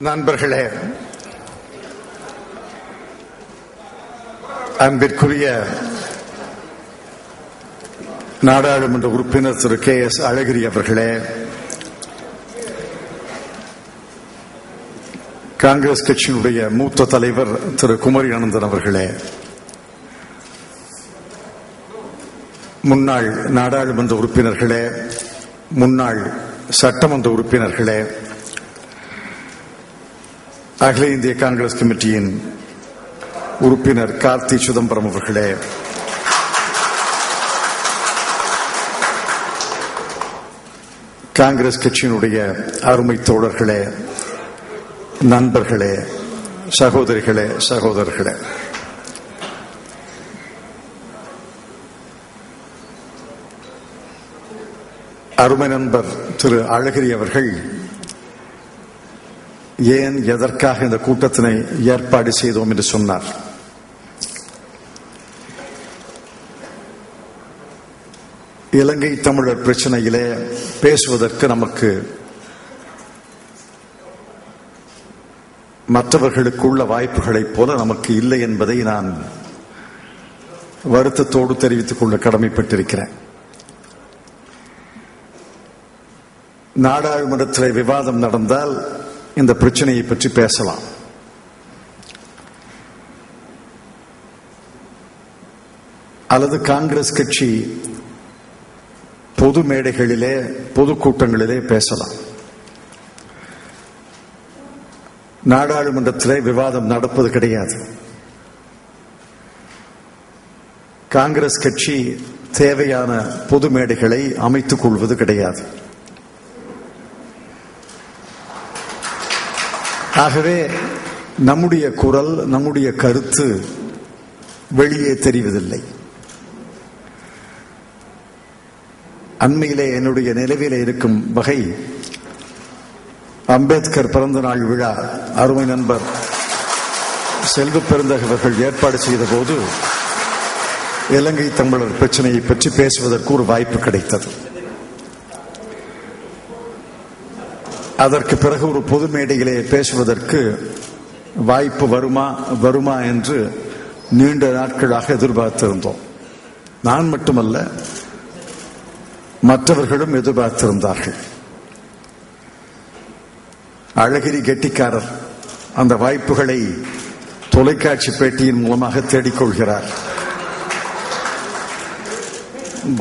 நண்பர்களே, அன்பிற்குரிய நாடாளுமன்ற உறுப்பினர் திரு KS அழகிரி அவர்களே, காங்கிரஸ் கட்சியினுடைய மூத்த தலைவர் திரு குமரி அனந்தன் அவர்களே, முன்னாள் நாடாளுமன்ற உறுப்பினர்களே, முன்னாள் சட்டமன்ற உறுப்பினர்களே, அகில இந்திய காங்கிரஸ் கமிட்டியின் உறுப்பினர் கார்த்தி சிதம்பரம் அவர்களே, காங்கிரஸ் கட்சியினுடைய அருமை தோழர்களே, நண்பர்களே, சகோதரிகளே, சகோதரர்களே, அருமை நண்பர் திரு அழகிரி அவர்கள் ஏன் எதற்காக இந்த கூட்டத்தினை ஏற்பாடு செய்தோம் என்று சொன்னார். இலங்கை தமிழர் பிரச்சனையிலே பேசுவதற்கு நமக்கு மற்றவர்களுக்கு உள்ள வாய்ப்புகளைப் போல நமக்கு இல்லை என்பதை நான் வருத்தத்தோடு தெரிவித்துக் கொள்ள கடமைப்பட்டிருக்கிறேன். நாடாளுமன்றத்தில் விவாதம் நடந்தால் இந்த பிரச்சனையை பற்றி பேசலாம். அல்லது காங்கிரஸ் கட்சி பொது மேடைகளிலே, பொதுக்கூட்டங்களிலே பேசலாம். நாடாளுமன்றத்திலே விவாதம் நடப்பது கிடையாது. காங்கிரஸ் கட்சி தேவையான பொது மேடைகளை அமைத்துக் கொள்வது கிடையாது. ஆகவே நம்முடைய குரல், நம்முடைய கருத்து வெளியே தெரிவதில்லை. அண்மையிலே என்னுடைய நிலவிலே இருக்கும் வகை அம்பேத்கர் பிறந்த நாள் விழா அருமை நண்பர் செல்வ பெருந்தகவர்கள் ஏற்பாடு செய்த போது இலங்கை தமிழர் பிரச்சனையை பற்றி பேசுவதற்கு ஒரு வாய்ப்பு கிடைத்தது. அதற்கு பிறகு ஒரு பொது மேடையிலே பேசுவதற்கு வாய்ப்பு வருமா என்று நீண்ட நாட்களாக எதிர்பார்த்திருந்தோம். நான் மட்டுமல்ல, மற்றவர்களும் எதிர்பார்த்திருந்தார்கள். அழகிரி கெட்டிக்காரர் அந்த வாய்ப்புகளை தொலைக்காட்சி பேட்டியின் மூலமாக தேடிக்கொள்கிறார்.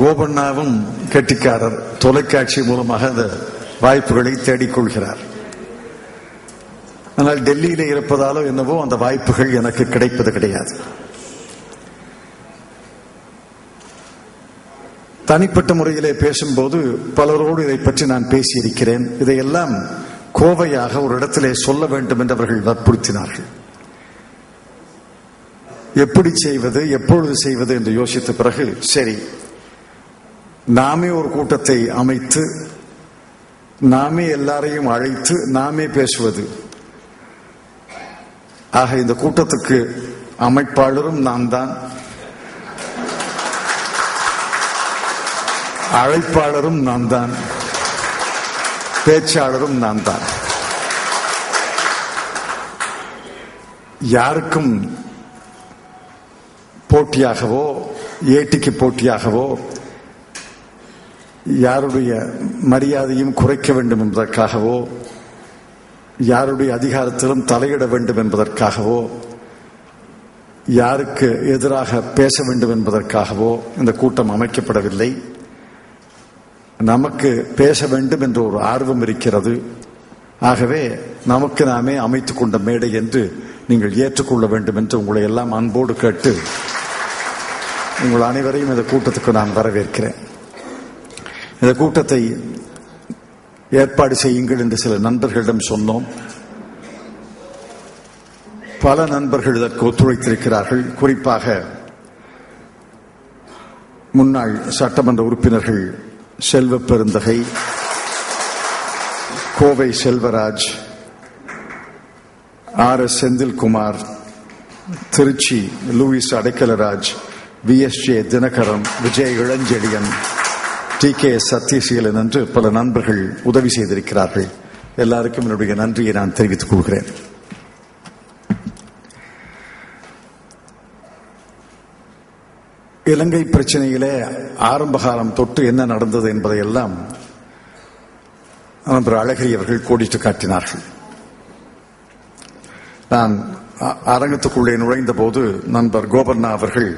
கோபண்ணாவும் கெட்டிக்காரர் தொலைக்காட்சி மூலமாக அந்த வாய்ப்புகளை தேடிக்கொள்கிறார். ஆனால் டெல்லியிலே இருப்பதாலோ என்னவோ அந்த வாய்ப்புகள் எனக்கு கிடைப்பது கிடையாது. தனிப்பட்ட முறையிலே பேசும்போது பலரோடு இதை பற்றி நான் பேசியிருக்கிறேன். இதையெல்லாம் கோவையாக ஒரு இடத்திலே சொல்ல வேண்டும் என்று அவர்கள் வற்புறுத்தினார்கள். எப்படி செய்வது, எப்பொழுது செய்வது என்று யோசித்த பிறகு சரி, நாமே ஒரு கூட்டத்தை அமைத்து, நாமே எல்லாரையும் அழைத்து, நாமே பேசுவது. ஆக இந்த கூட்டத்துக்கு அமைப்பாளரும் நான் தான், அழைப்பாளரும் நான் தான், பேச்சாளரும் நான் தான். யாருக்கும் போட்டியாகவோ, ஏட்டிக்கு போட்டியாகவோ, யாருடைய மரியாதையும் குறைக்க வேண்டும் என்பதற்காகவோ, யாருடைய அதிகாரத்திலும் தலையிட வேண்டும் என்பதற்காகவோ, யாருக்கு எதிராக பேச வேண்டும் என்பதற்காகவோ இந்த கூட்டம் அமைக்கப்படவில்லை. நமக்கு பேச வேண்டும் என்ற ஒரு ஆர்வம் இருக்கிறது. ஆகவே நமக்கு நாமே அமைத்துக் கொண்ட மேடை என்று நீங்கள் ஏற்றுக்கொள்ள வேண்டும் என்று உங்களை எல்லாம் அன்போடு கேட்டு உங்கள் அனைவரையும் இந்த கூட்டத்துக்கு நான் வரவேற்கிறேன். இந்த கூட்டத்தை ஏற்பாடு செய்யுங்கள் என்று சில நண்பர்களிடம் சொன்னோம். பல நண்பர்கள் இதற்கு ஒத்துழைத்திருக்கிறார்கள். குறிப்பாக முன்னாள் சட்டமன்ற உறுப்பினர்கள் Selva Perunthagai, Kovai Selvaraj, RS Senthilkumar, Trichy Louis Adaikalaraj, VSJ Dinakaran, Vijay Ilanchezhiyan, TK Sathyaseelan என்று பல நண்பர்கள் உதவி செய்திருக்கிறார்கள். எல்லாருக்கும் என்னுடைய நன்றியை நான் தெரிவித்துக் கொள்கிறேன். இலங்கை பிரச்சனையிலே ஆரம்ப காலம் தொட்டு என்ன நடந்தது என்பதையெல்லாம் நண்பர் அழகிரி அவர்கள் கோடிட்டு காட்டினார்கள். நான் அரங்கத்துக்குள்ளே நுழைந்த போது நண்பர் கோபண்ணா அவர்கள்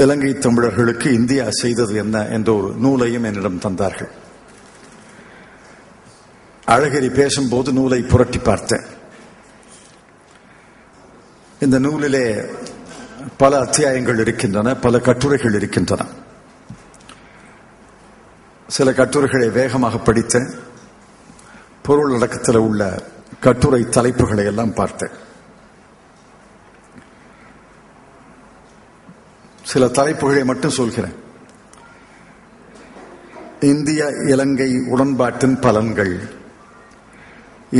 இலங்கை தமிழர்களுக்கு இந்தியா செய்தது என்ன என்ற ஒரு நூலையும் என்னிடம் தந்தார்கள். அழகிரி பேசும்போது நூலை புரட்டி பார்த்தேன். இந்த நூலிலே பல அத்தியாயங்கள் இருக்கின்றன, பல கட்டுரைகள் இருக்கின்றன. சில கட்டுரைகளை வேகமாக படித்தேன். பொருள் அடக்கத்தில் உள்ள கட்டுரை தலைப்புகளை எல்லாம் பார்த்தேன். சில தலைப்புகளை மட்டும் சொல்கிறேன். இந்திய இலங்கை உடன்பாட்டின் பலன்கள்,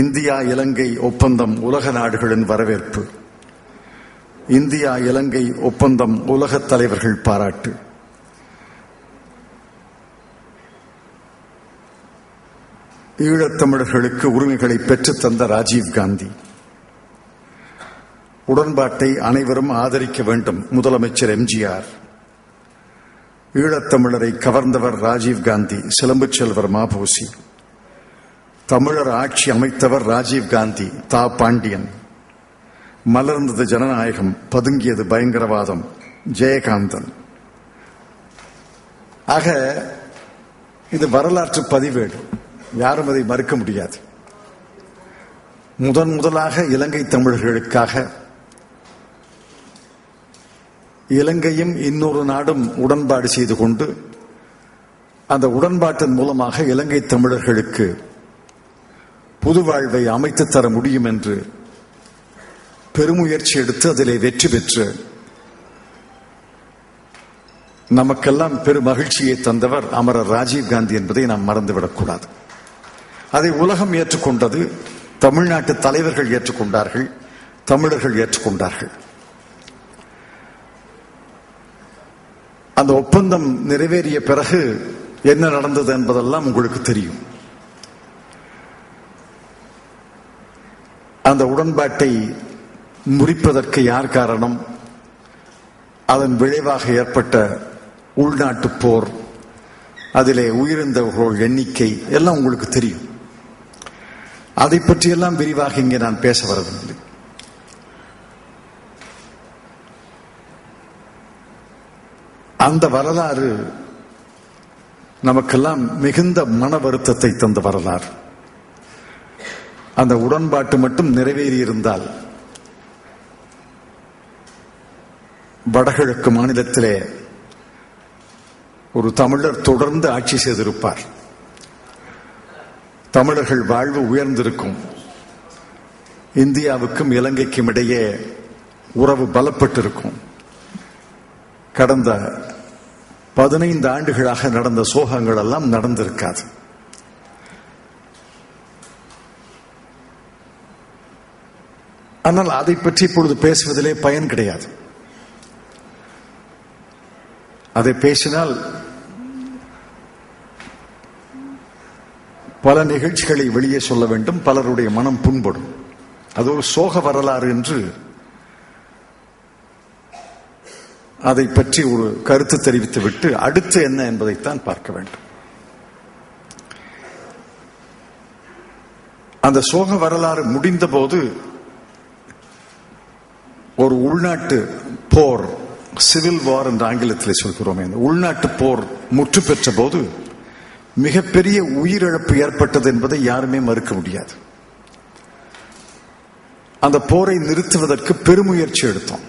இந்தியா இலங்கை ஒப்பந்தம் உலக நாடுகளின் வரவேற்பு, இந்தியா இலங்கை ஒப்பந்தம் உலக தலைவர்கள் பாராட்டு, ஈழத்தமிழர்களுக்கு உரிமைகளை பெற்றுத் தந்த ராஜீவ்காந்தி, உடன்பாட்டை அனைவரும் ஆதரிக்க வேண்டும் முதலமைச்சர் எம்ஜிஆர், ஈழத்தமிழரை கவர்ந்தவர் ராஜீவ்காந்தி சிலம்பு செல்வர் மாபோசி, தமிழர் ஆட்சி அமைத்தவர் ராஜீவ்காந்தி தா பாண்டியன், மலர்ந்தது ஜனநாயகம் பதுங்கியது பயங்கரவாதம் ஜெயகாந்தன். ஆக இது வரலாற்று பதிவேடு, யாரும் அதை மறுக்க முடியாது. முதலாக இலங்கை தமிழர்களுக்காக இலங்கையும் இன்னொரு நாடும் உடன்பாடு செய்து கொண்டு அந்த உடன்பாட்டின் மூலமாக இலங்கை தமிழர்களுக்கு புது வாழ்வை அமைத்து தர முடியும் என்று பெருமுயற்சி எடுத்து அதிலே வெற்றி பெற்று நமக்கெல்லாம் பெரும் மகிழ்ச்சியை தந்தவர் அமரர் ராஜீவ்காந்தி என்பதை நாம் மறந்துவிடக்கூடாது. அதை உலகம் ஏற்றுக்கொண்டது, தமிழ்நாட்டு தலைவர்கள் ஏற்றுக்கொண்டார்கள், தமிழர்கள் ஏற்றுக்கொண்டார்கள். அந்த ஒப்பந்தம் நிறைவேறிய பிறகு என்ன நடந்தது என்பதெல்லாம் உங்களுக்கு தெரியும். அந்த உடன்பாட்டை முறிப்பதற்கு யார் காரணம், அதன் விளைவாக ஏற்பட்ட உள்நாட்டு போர், அதிலே உயிரிழந்தவர்கள் எண்ணிக்கை எல்லாம் உங்களுக்கு தெரியும். அதை பற்றியெல்லாம் விரிவாக இங்கே நான் பேச வரவில்லை. அந்த வரலாறு நமக்கெல்லாம் மிகுந்த மன வருத்தத்தை தந்த வரலாறு. அந்த உடன்பாட்டு மட்டும் நிறைவேறியிருந்தால் வடகிழக்கு மாநிலத்திலே ஒரு தமிழர் தொடர்ந்து ஆட்சி செய்திருப்பார். தமிழர்கள் வாழ்வு உயர்ந்திருக்கும். இந்தியாவுக்கும் இலங்கைக்கும் இடையே உறவு பலப்பட்டிருக்கும். கடந்த 15 ஆண்டுகளாக நடந்த சோகங்கள் எல்லாம் நடந்திருக்காது. ஆனால் அதை பற்றி இப்பொழுது பேசுவதிலே பயன் கிடையாது. அதை பேசினால் பல நிகழ்ச்சிகளை வெளியே சொல்ல வேண்டும், பலருடைய மனம் புண்படும். அது ஒரு சோக வரலாறு என்று அதை பற்றி ஒரு கருத்து தெரிவித்து விட்டு அடுத்து என்ன என்பதைத்தான் பார்க்க வேண்டும். அந்த சோக வரலாறு முடிந்த போது ஒரு உள்நாட்டு போர், சிவில் வார் என்று ஆங்கிலத்தில் சொல்கிறோமே, உள்நாட்டு போர் முற்று பெற்ற போது மிகப்பெரிய உயிரிழப்பு ஏற்பட்டது என்பதை யாருமே மறுக்க முடியாது. அந்த போரை நிறுத்துவதற்கு பெருமுயற்சி எடுத்தோம்.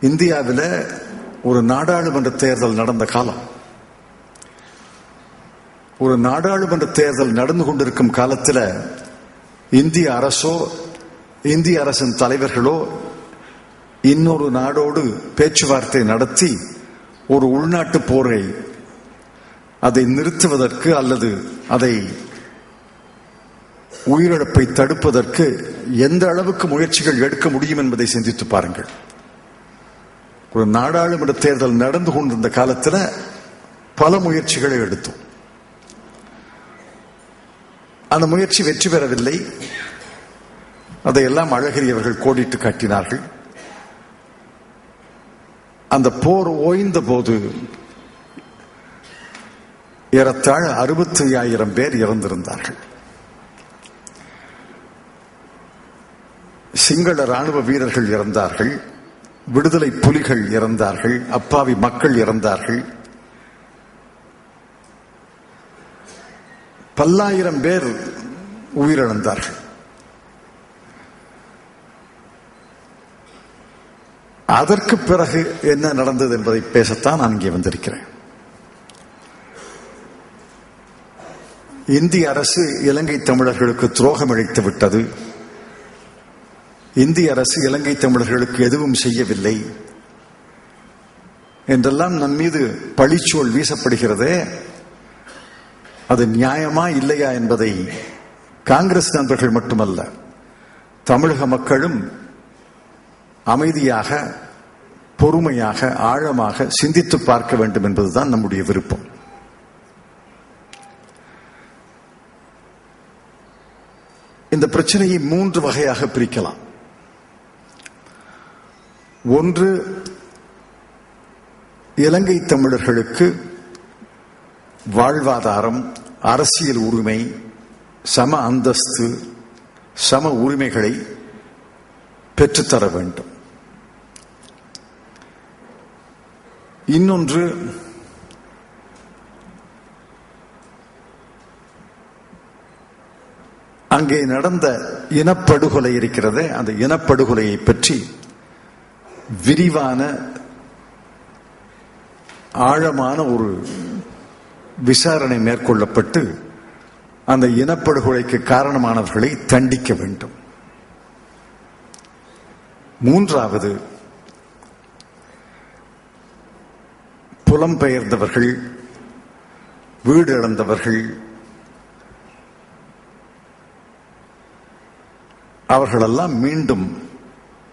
இந்தியாவில் ஒரு நாடாளுமன்ற தேர்தல் நடந்த காலம், ஒரு நாடாளுமன்ற தேர்தல் நடந்து கொண்டிருக்கும் காலத்தில் இந்திய அரசோ இந்திய அரசின் தலைவர்களோ இன்னொரு நாடோடு பேச்சுவார்த்தை நடத்தி ஒரு உள்நாட்டு போரை அதை நிறுத்துவதற்கு அல்லது அதை உயிரிழப்பை தடுப்பதற்கு எந்த அளவுக்கு முயற்சிகள் எடுக்க முடியும் என்பதை சிந்தித்து பாருங்கள். ஒரு நாடாளுமன்ற தேர்தல் நடந்து கொண்டிருந்த காலத்தில் பல முயற்சிகளை எடுத்தோம். அந்த முயற்சி வெற்றி பெறவில்லை. அதையெல்லாம் அழகிரி அவர்கள் கோடிட்டு காட்டினார்கள். அந்த போர் ஓய்ந்த போது ஏறத்தாழ 65,000 பேர் இறந்திருந்தார்கள். சிங்கள ராணுவ வீரர்கள் இறந்தார்கள், விடுதலை புலிகள் இறந்தார்கள், அப்பாவி மக்கள் இறந்தார்கள். பல்லாயிரம் பேர் உயிரிழந்தார்கள். அதற்கு பிறகு என்ன நடந்தது என்பதை பேசத்தான் நான் இங்கே வந்திருக்கிறேன். இந்திய அரசு இலங்கை தமிழர்களுக்கு துரோகம் இழைத்து விட்டது. இந்திய அரசு இலங்கை தமிழர்களுக்கு எதுவும் செய்யவில்லை என்றெல்லாம் நம் மீது பழிச்சொல் வீசப்படுகிறதே, அது நியாயமா இல்லையா என்பதை காங்கிரஸ் நண்பர்கள் மட்டுமல்ல, தமிழக மக்களும் அமைதியாக, பொறுமையாக, ஆழமாக சிந்தித்து பார்க்க வேண்டும் என்பதுதான் நம்முடைய விருப்பம். இந்த பிரச்சனையை 3 வகையாக பிரிக்கலாம். ஒன்று, இலங்கை தமிழர்களுக்கு வாழ்வாதாரம், அரசியல் உரிமை, சம அந்தஸ்து, சம உரிமைகளை பெற்றுத்தர வேண்டும். இன்னொன்று, அங்கே நடந்த இனப்படுகொலை இருக்கிறதே, அந்த இனப்படுகொலையை பற்றி விரிவான ஆழமான ஒரு விசாரணை மேற்கொள்ளப்பட்டு அந்த இனப்படுகொலைக்கு காரணமானவர்களை தண்டிக்க வேண்டும். மூன்றாவது, புலம்பெயர்ந்தவர்கள், வீடு இழந்தவர்கள், அவர்களெல்லாம் மீண்டும்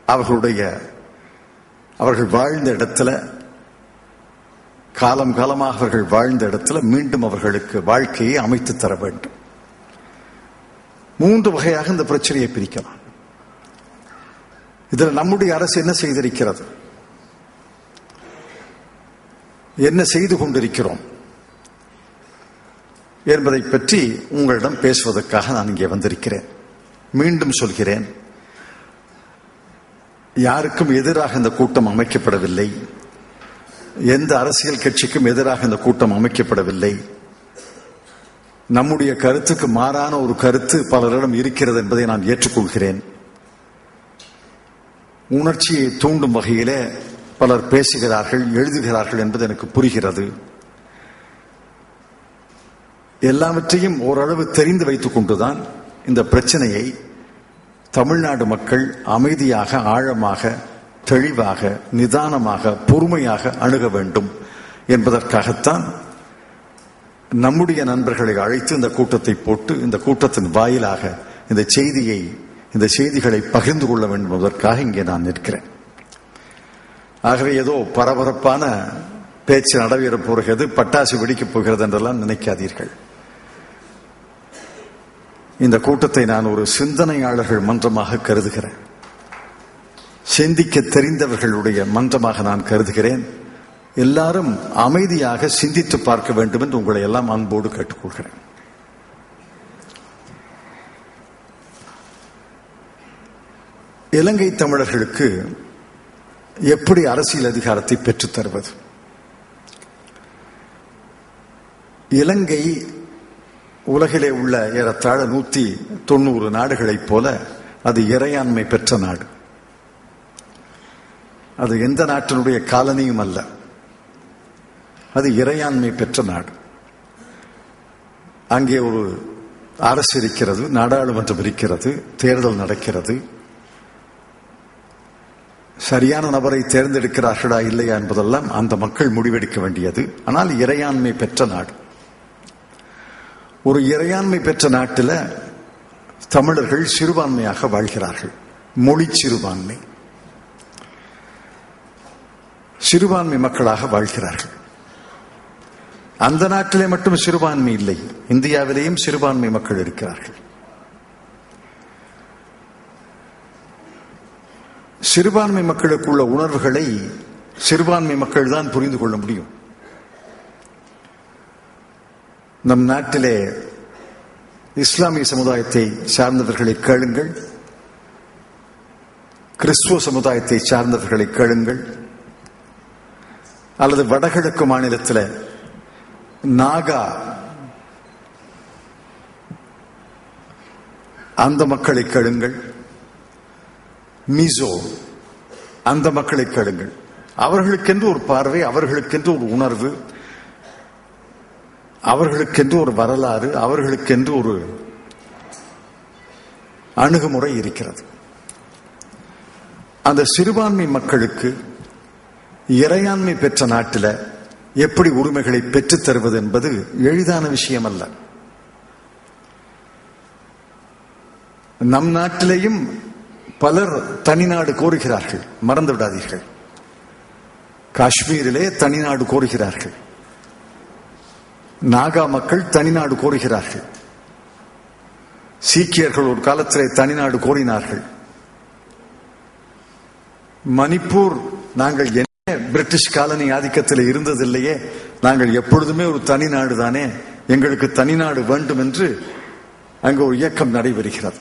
அவர்கள் வாழ்ந்த இடத்துல, காலம் காலமாக அவர்கள் வாழ்ந்த இடத்துல மீண்டும் அவர்களுக்கு வாழ்க்கையை அமைத்து தர வேண்டும். 3 வகையாக இந்த பிரச்சனையை பிரிக்கலாம். இதில் நம்முடைய அரசு என்ன செய்திருக்கிறது, என்ன செய்து கொண்டிருக்கிறோம் என்பதை பற்றி உங்களிடம் பேசுவதற்காக நான் இங்கே வந்திருக்கிறேன். மீண்டும் சொல்கிறேன், யாருக்கும் எதிராக இந்த கூட்டம் அமைக்கப்படவில்லை. எந்த அரசியல் கட்சிக்கும் எதிராக இந்த கூட்டம் அமைக்கப்படவில்லை. நம்முடைய கருத்துக்கு மாறான ஒரு கருத்து பலரிடம் இருக்கிறது என்பதை நான் ஏற்றுக்கொள்கிறேன். உணர்ச்சியை தூண்டும் வகையிலே பலர் பேசுகிறார்கள், எழுதுகிறார்கள் என்பது எனக்கு புரிகிறது. எல்லாவற்றையும் ஓரளவு தெரிந்து வைத்துக் கொண்டுதான் இந்த பிரச்சனையை தமிழ்நாடு மக்கள் அமைதியாக, ஆழமாக, தெளிவாக, நிதானமாக, பொறுமையாக அணுக வேண்டும் என்பதற்காகத்தான் நம்முடைய நண்பர்களை அழைத்து இந்த கூட்டத்தை போட்டு, இந்த கூட்டத்தின் வாயிலாக இந்த செய்திகளை பகிர்ந்து கொள்ள வேண்டும் என்பதற்காக இங்கே நான் நிற்கிறேன். ஆகவே ஏதோ பரபரப்பான பேச்சு நடைபெறப் போகிறது, பட்டாசு வெடிக்கப் போகிறது என்றெல்லாம் நினைக்காதீர்கள். இந்த கூட்டத்தை நான் ஒரு சிந்தனையாளர்கள் மன்றமாக கருதுகிறேன். சிந்திக்க தெரிந்தவர்களுடைய மன்றமாக நான் கருதுகிறேன். எல்லாரும் அமைதியாக சிந்தித்து பார்க்க வேண்டும் என்று உங்களை எல்லாம் அன்போடு கேட்டுக்கொள்கிறேன். இலங்கை தமிழர்களுக்கு எப்படி அரசியல் அதிகாரத்தை பெற்றுத் தருவது? இலங்கை உலகிலே உள்ள ஏறத்தாழ 190 நாடுகளைப் போல அது இறையாண்மை பெற்ற நாடு. அது எந்த நாட்டினுடைய காலனியும் அல்ல, அது இறையாண்மை பெற்ற நாடு. அங்கே ஒரு அரசு இருக்கிறது, நாடாளுமன்றம் இருக்கிறது, தேர்தல் நடக்கிறது. சரியான நபரை தேர்ந்தெடுக்கிறார்களா இல்லையா என்பதெல்லாம் அந்த மக்கள் முடிவெடுக்க வேண்டியது. ஆனால் இறையாண்மை பெற்ற நாடு. ஒரு இறையாண்மை பெற்ற நாட்டில் தமிழர்கள் சிறுபான்மையாக வாழ்கிறார்கள். மொழி சிறுபான்மை மக்களாக வாழ்கிறார்கள். அந்த நாட்டிலே மட்டும் சிறுபான்மை இல்லை, இந்தியாவிலேயும் சிறுபான்மை மக்கள் இருக்கிறார்கள். சிறுபான்மை மக்களுக்குள்ள உணர்வுகளை சிறுபான்மை மக்கள் தான் புரிந்து கொள்ள முடியும். நம் நாட்டிலே இஸ்லாமிய சமுதாயத்தை சார்ந்தவர்களை கேளுங்கள், கிறிஸ்துவ சமுதாயத்தை சார்ந்தவர்களை கேளுங்கள், அல்லது வடகிழக்கு மாநிலத்தில் நாகா அந்த மக்களை கேளுங்கள், மிசோ அந்த மக்களை கேளுங்கள். அவர்களுக்கென்று ஒரு பார்வை, அவர்களுக்கென்று ஒரு உணர்வு, அவர்களுக்கென்று ஒரு வரலாறு, அவர்களுக்கென்று ஒரு அணுகுமுறை இருக்கிறது. அந்த சிறுபான்மை மக்களுக்கு இறையாண்மை பெற்ற நாட்டில் எப்படி உரிமைகளை பெற்றுத் தருவது என்பது எளிதான விஷயம் அல்ல. நம் நாட்டிலேயும் பலர் தனிநாடு கோருகிறார்கள், மறந்து விடாதீர்கள். காஷ்மீரிலே தனிநாடு கோருகிறார்கள், நாகா மக்கள் தனிநாடு கோருகிறார்கள், சீக்கியர்கள் ஒரு காலத்திலே தனிநாடு கோரினார்கள். மணிப்பூர், நாங்கள் என்ன பிரிட்டிஷ் காலனி ஆதிக்கத்தில் இருந்ததில்லையே, நாங்கள் எப்பொழுதுமே ஒரு தனிநாடு தானே, எங்களுக்கு தனிநாடு வேண்டும் என்று அங்கு ஒரு இயக்கம் நடைபெறுகிறது.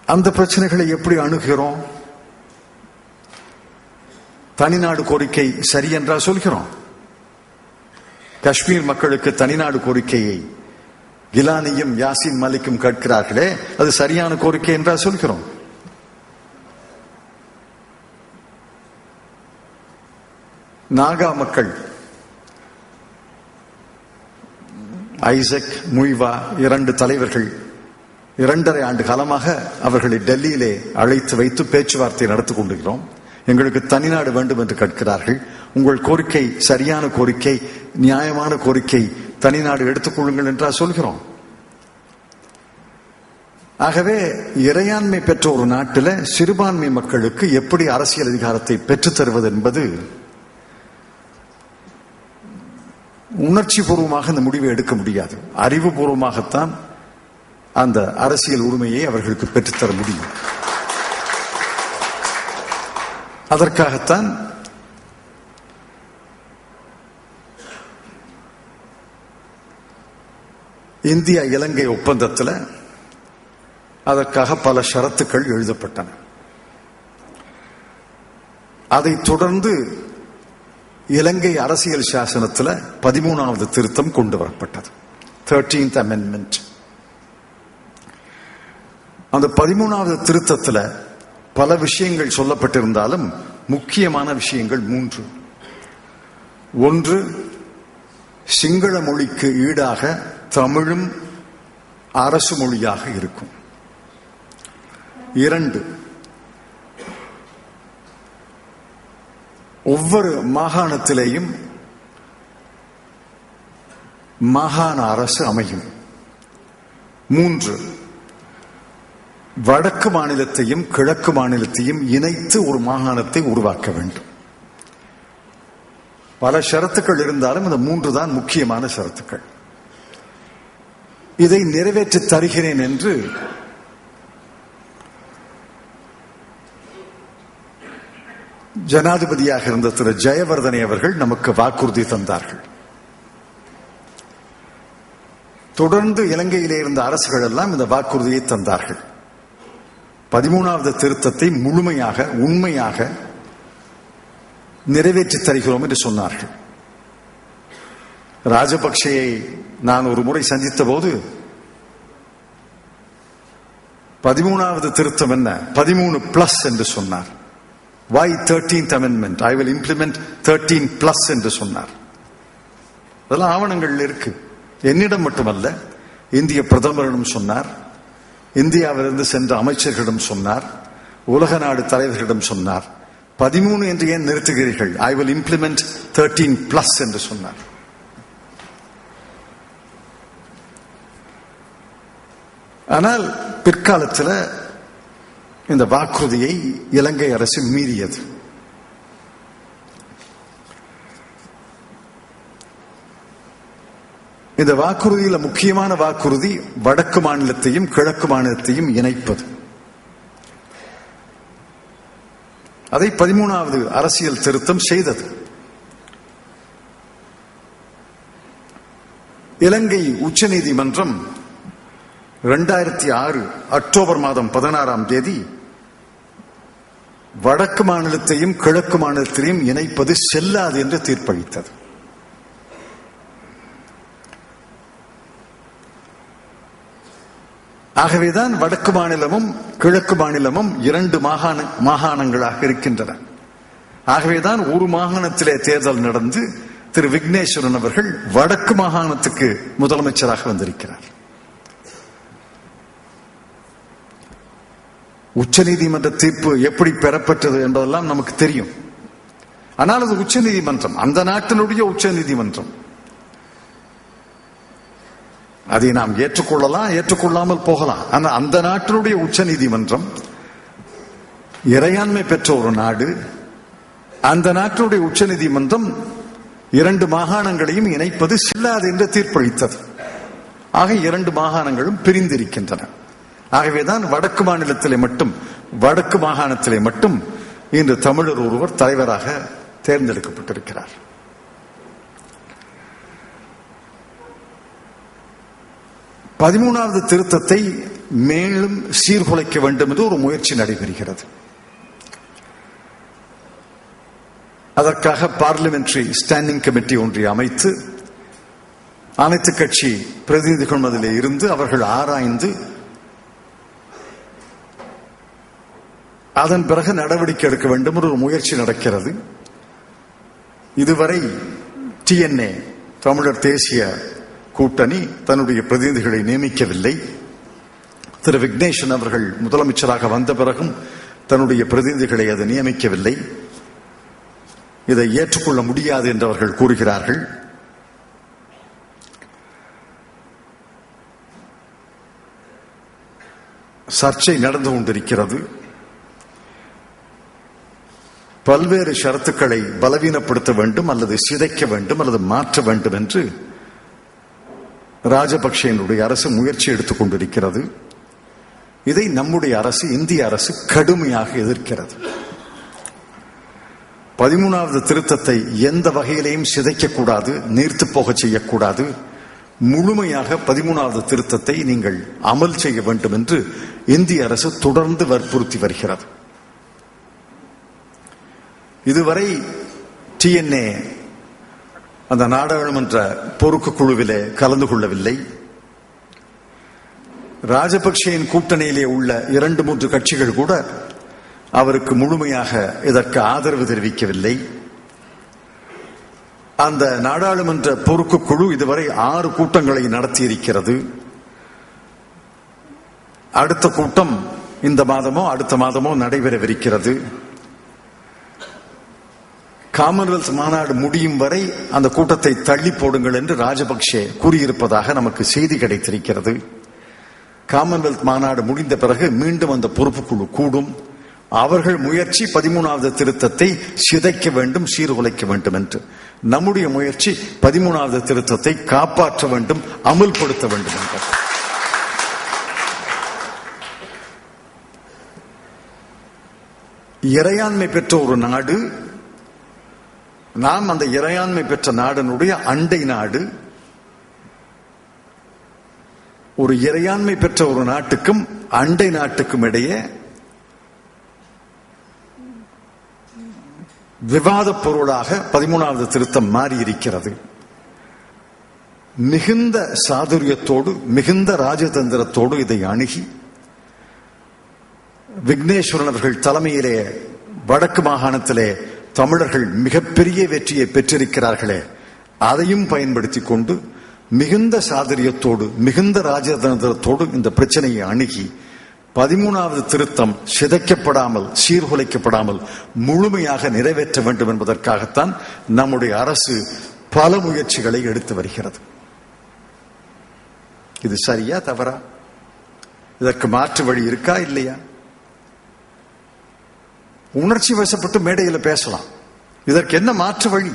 அந்த பிரச்சனைகளை எப்படி அணுகிறோம்? தனிநாடு கோரிக்கை சரி என்றா சொல்கிறோம்? காஷ்மீர் மக்களுக்கு தனிநாடு கோரிக்கையை கிலானியும் யாசின் மலிக்கும் கேட்கிறார்களே, அது சரியான கோரிக்கை என்றா சொல்கிறோம்? நாகா மக்கள் ஐசக், முய்வா 2 தலைவர்கள் 2.5 ஆண்டு காலமாக அவர்களை டெல்லியிலே அழைத்து வைத்து பேச்சுவார்த்தை நடத்திக் கொண்டிருக்கிறோம். எங்களுக்கு தனிநாடு வேண்டும் என்று கேட்கிறார்கள். உங்கள் கோரிக்கை சரியான கோரிக்கை, நியாயமான கோரிக்கை, தனிநாடு எடுத்துக் கொள்ளுங்கள் என்றா சொல்கிறோம்? ஆகவே இறையாண்மை பெற்ற ஒரு நாட்டில் சிறுபான்மை மக்களுக்கு எப்படி அரசியல் அதிகாரத்தை பெற்றுத் தருவது என்பது உணர்ச்சி பூர்வமாக அந்த முடிவை எடுக்க முடியாது. அறிவுபூர்வமாகத்தான் அந்த அரசியல் உரிமையை அவர்களுக்கு பெற்றுத்தர முடியும். அதற்காகத்தான் இந்தியா இலங்கை ஒப்பந்தத்தில் அதற்காக பல ஷரத்துக்கள் எழுதப்பட்டன. அதைத் தொடர்ந்து இலங்கை அரசியல் சாசனத்தில் 13வது திருத்தம் கொண்டு வரப்பட்டது, 13th Amendment. அந்த 13வது திருத்தத்தில் பல விஷயங்கள் சொல்லப்பட்டிருந்தாலும் முக்கியமான விஷயங்கள் 3. 1, சிங்கள மொழிக்கு ஈடாக தமிழும் அரசு மொழியாக இருக்கும். 2, ஒவ்வொரு மாகாணத்திலேயும் மாகாண அரசு அமையும். 3, வடக்கு மாநிலத்தையும் கிழக்கு மாநிலத்தையும் இணைத்து ஒரு மாகாணத்தை உருவாக்க வேண்டும். பல ஷரத்துக்கள் இருந்தாலும் இந்த 3 தான் முக்கியமான ஷரத்துக்கள். இதை நிறைவேற்றி தருகிறேன் என்று ஜனாதிபதியாக இருந்த திரு ஜெயவர்தனை அவர்கள் நமக்கு வாக்குறுதி தந்தார்கள். தொடர்ந்து இலங்கையிலே இருந்த அரசுகள் எல்லாம் இந்த வாக்குறுதியை தந்தார்கள். 13வது திருத்தத்தை முழுமையாக உண்மையாக நிறைவேற்றி தருகிறோம் என்று சொன்னார்கள். ராஜபக்சேயை நான் ஒரு முறை சந்தித்த போது 13வது திருத்தம் என்ன, 13+ என்று சொன்னார். Why 13th Amendment? I will implement 13+ என்று சொன்னார். அதெல்லாம் ஆவணங்கள் இருக்கு. என்னிடம் மட்டுமல்ல, இந்திய பிரதமரிடம் சொன்னார், இந்தியாவிலிருந்து சென்ற அமைச்சர்களிடம் சொன்னார், உலக நாடு தலைவர்களிடம் சொன்னார். 13 என்று ஏன் நிறுத்துகிறீர்கள்? I will implement 13+ என்று சொன்னார். ஆனால் பிற்காலத்தில் இந்த வாக்குறுதியை இலங்கை அரசு மீறியது. இந்த வாக்குறுதியில முக்கியமான வாக்குறுதி வடக்கு மாநிலத்தையும் கிழக்கு மாநிலத்தையும் இணைப்பது. அதை 13வது அரசியல் திருத்தம் செய்தது. இலங்கை உச்சநீதிமன்றம் 2006 அக்டோபர் மாதம் 16ஆம் தேதி வடக்கு மாநிலத்தையும் கிழக்கு மாநிலத்தையும் இணைப்பது செல்லாது என்று தீர்ப்பளித்தது. ஆகவேதான் வடக்கு மாநிலமும் கிழக்கு மாநிலமும் 2 மாகாணங்களாக இருக்கின்றன. ஆகவேதான் ஒரு மாகாணத்திலே தேர்தல் நடந்து திரு விக்னேஸ்வரன் அவர்கள் வடக்கு மாகாணத்துக்கு முதலமைச்சராக வந்திருக்கிறார். உச்சநீதிமன்ற தீர்ப்பு எப்படி பெறப்பட்டது என்பதெல்லாம் நமக்கு தெரியும். ஆனால் அது உச்சநீதிமன்றம், அந்த நாட்டினுடைய உச்சநீதிமன்றம். அதை நாம் ஏற்றுக்கொள்ளலாம், ஏற்றுக்கொள்ளாமல் போகலாம். ஆனால் அந்த நாட்டினுடைய உச்சநீதிமன்றம் இறையாண்மை பெற்ற ஒரு நாடு. அந்த நாட்டினுடைய உச்சநீதிமன்றம் 2 மாகாணங்களையும் இணைப்பது செல்லாது என்று தீர்ப்பளித்தது. ஆக 2 மாகாணங்களும் பிரிந்திருக்கின்றன. ஆகவேதான் வடக்கு மாகாணத்திலே மட்டும் இன்று தமிழர் ஒருவர் தலைவராக தேர்ந்தெடுக்கப்பட்டிருக்கிறார். பதிமூணாவது திருத்தத்தை மேலும் சீர்குலைக்க வேண்டும் என்று ஒரு முயற்சி நடைபெறுகிறது. அதற்காக பார்லிமெண்டரி ஸ்டாண்டிங் கமிட்டி ஒன்றை அமைத்து அனைத்து கட்சி பிரதிநிதிகள் அதிலே இருந்து அவர்கள் ஆராய்ந்து அதன் பிறகு நடவடிக்கை எடுக்க வேண்டும் என்று ஒரு முயற்சி நடக்கிறது. இதுவரை TNA தமிழர் தேசிய கூட்டணி தன்னுடைய பிரதிநிதிகளை நியமிக்கவில்லை. திரு விக்னேஸ்வரன் அவர்கள் முதலமைச்சராக வந்த பிறகும் தன்னுடைய பிரதிநிதிகளை அது நியமிக்கவில்லை. இதை ஏற்றுக்கொள்ள முடியாது என்று அவர்கள் கூறுகிறார்கள். சர்ச்சை நடந்து கொண்டிருக்கிறது. பல்வேறு ஷரத்துக்களை பலவீனப்படுத்த வேண்டும் அல்லது சிதைக்க வேண்டும் அல்லது மாற்ற வேண்டும் என்று ராஜபக்சேனுடைய அரசு முயற்சி எடுத்துக் கொண்டிருக்கிறது. இதை நம்முடைய அரசு, இந்திய அரசு கடுமையாக எதிர்க்கிறது. 13வது திருத்தத்தை எந்த வகையிலையும் சிதைக்கக்கூடாது, நீர்த்து போக செய்யக்கூடாது. முழுமையாக 13வது திருத்தத்தை நீங்கள் அமல் செய்ய வேண்டும் என்று இந்திய அரசு தொடர்ந்து வற்புறுத்தி வருகிறது. இதுவரை TNA அந்த நாடாளுமன்ற பொறுப்பு குழுவிலே கலந்து கொள்ளவில்லை. ராஜபக்சேயின் கூட்டணியிலே உள்ள 2-3 கட்சிகள் கூட அவருக்கு முழுமையாக இதற்கு ஆதரவு தெரிவிக்கவில்லை. அந்த நாடாளுமன்ற பொறுப்பு குழு இதுவரை 6 கூட்டங்களை நடத்தியிருக்கிறது. அடுத்த கூட்டம் இந்த மாதமோ அடுத்த மாதமோ நடைபெறவிருக்கிறது. காமன்வெல்த் மாநாடு முடியும் வரை அந்த கூட்டத்தை தள்ளி போடுங்கள் என்று ராஜபக்சே கூறியிருப்பதாக நமக்கு செய்தி கிடைத்திருக்கிறது. காமன்வெல்த் மாநாடு முடிந்த பிறகு மீண்டும் அந்த பொறுப்புக்குழு கூடும். அவர்கள் முயற்சி 13வது திருத்தத்தை சிதைக்க வேண்டும், சீர்குலைக்க வேண்டும் என்று. நம்முடைய முயற்சி 13வது திருத்தத்தை காப்பாற்ற வேண்டும், அமல்படுத்த வேண்டும் என்று. இறையாண்மை பெற்ற ஒரு நாடு, நாம் அந்த இறையாண்மை பெற்ற நாடனுடைய அண்டை நாடு. ஒரு இறையாண்மை பெற்ற ஒரு நாட்டுக்கும் அண்டை நாட்டுக்கும் இடையே விவாத பொருளாக 13வது திருத்தம் மாறியிருக்கிறது. மிகுந்த சாதுரியத்தோடு, மிகுந்த ராஜதந்திரத்தோடு இதை அணுகி விக்னேஸ்வரன் அவர்கள் தலைமையிலே வடக்கு மாகாணத்திலே தமிழர்கள் மிகப்பெரிய வெற்றியை பெற்றிருக்கிறார்களே, அதையும் பயன்படுத்திக் கொண்டு மிகுந்த சாதுரியத்தோடு, மிகுந்த ராஜதந்திரத்தோடு இந்த பிரச்சனையை அணுகி 13வது திருத்தம் சிதைக்கப்படாமல், சீர்குலைக்கப்படாமல் முழுமையாக நிறைவேற்ற வேண்டும் என்பதற்காகத்தான் நம்முடைய அரசு பல முயற்சிகளை எடுத்து வருகிறது. இது சரியா தவறா? இதற்கு மாற்று வழி இருக்கா இல்லையா? உணர்ச்சி வசப்பட்டு மேடையில் பேசலாம். இதற்கு என்ன மாற்று வழி?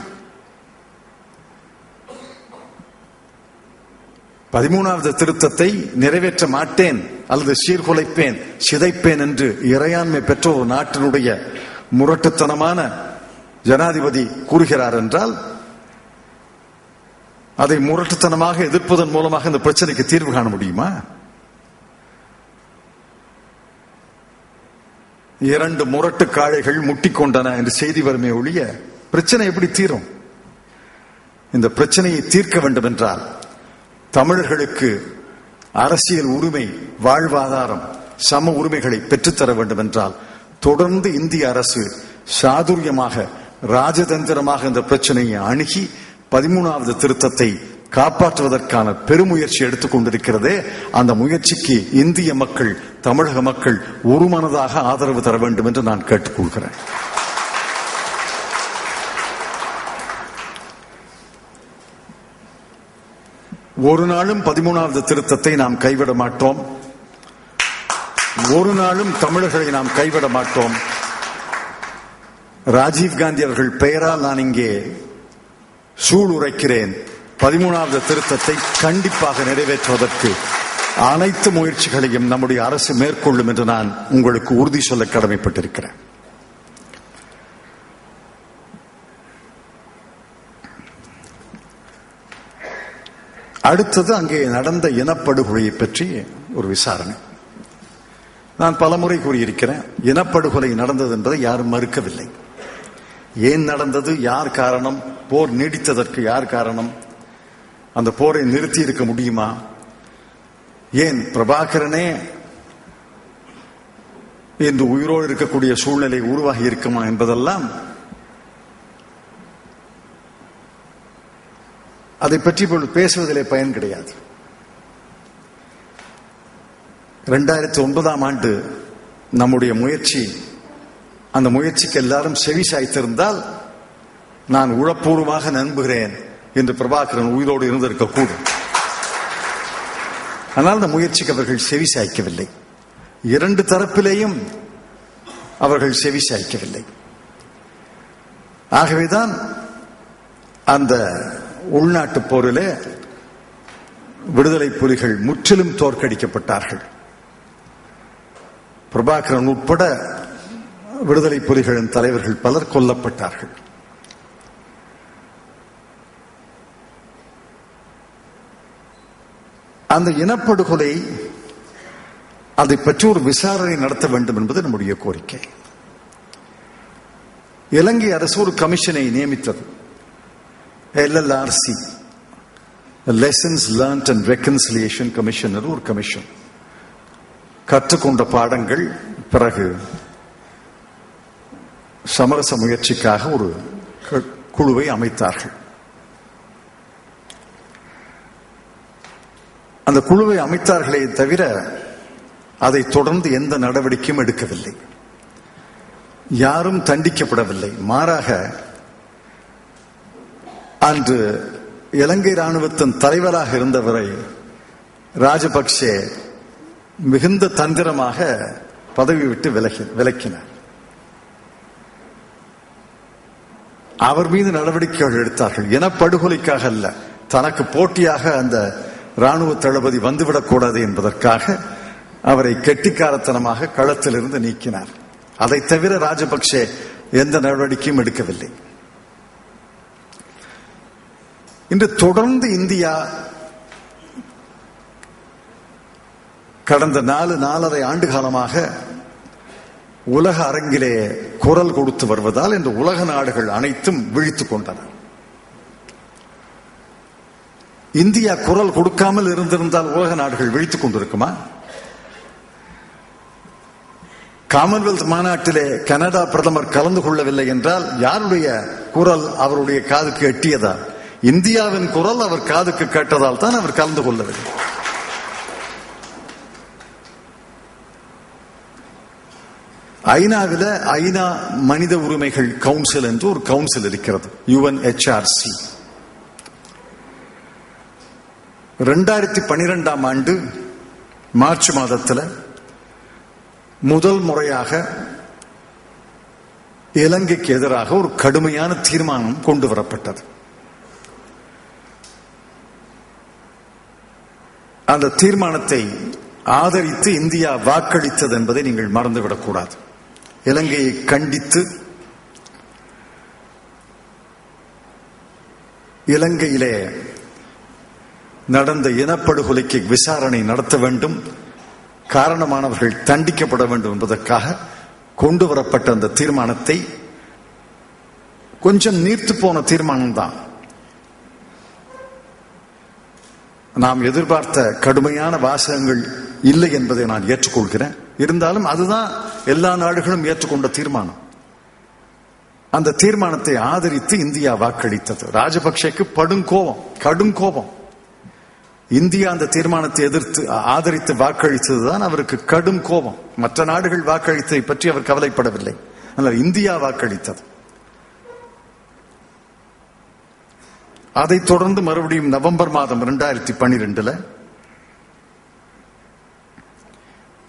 13வது திருத்தத்தை நிறைவேற்ற மாட்டேன் அல்லது சீர்குலைப்பேன், சிதைப்பேன் என்று இறையாண்மை பெற்ற ஒரு நாட்டினுடைய முரட்டுத்தனமான ஜனாதிபதி கூறுகிறார் என்றால் அதை முரட்டுத்தனமாக எதிர்ப்பதன் மூலமாக இந்த பிரச்சனைக்கு தீர்வு காண முடியுமா? 2 முரட்டு காளைகள் முட்டிக்கொண்டன என்று செய்தி வருமே ஒழிய பிரச்சனை எப்படி தீரும்? இந்த பிரச்சனையை தீர்க்க வேண்டும் என்றால் தமிழர்களுக்கு அரசியல் உரிமை, வாழ்வாதாரம், சம உரிமைகளை பெற்றுத்தர வேண்டும் என்றால் தொடர்ந்து இந்திய அரசு சாதுரியமாக, ராஜதந்திரமாக இந்த பிரச்சனையை அணுகி 13வது திருத்தத்தை காப்பாற்றுவதற்கான பெருமுயற்சி எடுத்துக் கொண்டிருக்கிறதே, அந்த முயற்சிக்கு இந்திய மக்கள், தமிழக மக்கள் ஒருமனதாக ஆதரவு தர வேண்டும் என்று நான் கேட்டுக்கொள்கிறேன். ஒரு நாளும் 13வது திருத்தத்தை நாம் கைவிட மாட்டோம். ஒரு நாளும் தமிழர்களை நாம் கைவிட மாட்டோம். ராஜீவ்காந்தி அவர்கள் பெயரால் நான் இங்கே சூளுரைக்கிறேன். 13வது திருத்தத்தை கண்டிப்பாக நிறைவேற்றுவதற்கு அனைத்து முயற்சிகளையும் நம்முடைய அரசு மேற்கொள்ளும் என்று நான் உங்களுக்கு உறுதி சொல்ல கடமைப்பட்டிருக்கிறேன். அடுத்தது அங்கே நடந்த இனப்படுகொலையை பற்றி ஒரு விசாரணை. நான் பலமுறை கூறியிருக்கிறேன், இனப்படுகொலை நடந்தது என்பதை யாரும் மறுக்கவில்லை. ஏன் நடந்தது, யார் காரணம், போர் நீடித்ததற்கு யார் காரணம், அந்த போரை நிறுத்தி இருக்க முடியுமா, ஏன் பிரபாகரனே இன்று உயிரோடு இருக்கக்கூடிய சூழ்நிலை உருவாகி இருக்குமா என்பதெல்லாம் அதை பற்றி இப்பொழுது பேசுவதிலே பயன் கிடையாது. 2009ஆம் ஆண்டு நம்முடைய முயற்சி, அந்த முயற்சிக்கு எல்லாரும் செவி சாய்த்திருந்தால் நான் உளப்பூர்வமாக நம்புகிறேன் என்று பிரபாகரன் உயிரோடு இருந்திருக்கக்கூடும். ஆனால் அந்த முயற்சிக்கு அவர்கள் செவி சாய்க்கவில்லை. 2 தரப்பிலேயும் அவர்கள் செவி சாய்க்கவில்லை. ஆகவேதான் அந்த உள்நாட்டு போரிலே விடுதலை புலிகள் முற்றிலும் தோற்கடிக்கப்பட்டார்கள். பிரபாகரன் உட்பட விடுதலை புலிகளின் தலைவர்கள் பலர் கொல்லப்பட்டார்கள். அந்த இனப்படுகொலை, அதை பற்றி ஒரு விசாரணை நடத்த வேண்டும் என்பது நம்முடைய கோரிக்கை. இலங்கை அரசு ஒரு கமிஷனை நியமித்தது, LLRC, Lessons Learned and Reconciliation Commission, ஒரு கமிஷன். கற்றுக்கொண்ட பாடங்கள், பிறகு சமரச முயற்சிக்காக ஒரு குழுவை அமைத்தார்கள். அந்த குழுவை அமைத்தார்களே தவிர அதை தொடர்ந்து எந்த நடவடிக்கையும் எடுக்கவில்லை. யாரும் தண்டிக்கப்படவில்லை. மாறாக அன்று இலங்கை ராணுவத்தின் தலைவராக இருந்தவரை ராஜபக்சே மிகுந்த தந்திரமாக பதவி விட்டு விலக்கினார். அவர் மீது நடவடிக்கைகள் எடுத்தார்கள். இனப்படுகொலைக்காக அல்ல, தனக்கு போட்டியாக அந்த ராணுவ தளபதி வந்துவிடக்கூடாது என்பதற்காக அவரை கெட்டிக்காரத்தனமாக களத்திலிருந்து நீக்கினார். அதை தவிர ராஜபக்சே எந்த நடவடிக்கையும் எடுக்கவில்லை. இன்று தொடர்ந்து இந்தியா கடந்த 4.5 ஆண்டு காலமாக உலக அரங்கிலே குரல் கொடுத்து வருவதால் இந்த உலக நாடுகள் அனைத்தும் விழித்துக் கொண்டன. இந்தியா குரல் கொடுக்காமல் இருந்திருந்தால் உலக நாடுகள் விழித்துக் கொண்டிருக்குமா? காமன்வெல்த் மாநாட்டிலே கனடா பிரதமர் கலந்து கொள்ளவில்லை என்றால் யாருடைய குரல் அவருடைய காதுக்கு எட்டியதா? இந்தியாவின் குரல் அவர் காதுக்கு கேட்டதால் தான் அவர் கலந்து கொள்ளவில்லை. ஐநாவில ஐநா மனித உரிமைகள் கவுன்சில் என்று ஒரு கவுன்சில் இருக்கிறது, UNHRC. 2012ஆம் ஆண்டு மார்ச் மாதத்தில் முதல் முறையாக இலங்கைக்கு எதிராக ஒரு கடுமையான தீர்மானம் கொண்டு வரப்பட்டது. அந்த தீர்மானத்தை ஆதரித்து இந்தியா வாக்களித்தது என்பதை நீங்கள் மறந்துவிடக்கூடாது. இலங்கையை கண்டித்து இலங்கையிலே நடந்த இனப்படுகொலைக்கு விசாரணை நடத்த வேண்டும், காரணமானவர்கள் தண்டிக்கப்பட வேண்டும் என்பதற்காக கொண்டு வரப்பட்ட அந்த தீர்மானத்தை கொஞ்சம் நீர்த்து போன தீர்மானம் தான். நாம் எதிர்பார்த்த கடுமையான வாசகங்கள் இல்லை என்பதை நான் ஏற்றுக்கொள்கிறேன். இருந்தாலும் அதுதான் எல்லா நாடுகளும் ஏற்றுக்கொண்ட தீர்மானம். அந்த தீர்மானத்தை ஆதரித்து இந்தியா வாக்களித்தது. ராஜபக்சேக்கு கடும் கோபம். இந்தியா அந்த தீர்மானத்தை ஆதரித்து வாக்களித்ததுதான் அவருக்கு கடும் கோபம். மற்ற நாடுகள் வாக்களித்ததை பற்றி அவர் கவலைப்படவில்லை. ஆனால் இந்தியா வாக்களித்தது. அதைத் தொடர்ந்து மறுபடியும் நவம்பர் மாதம் 2012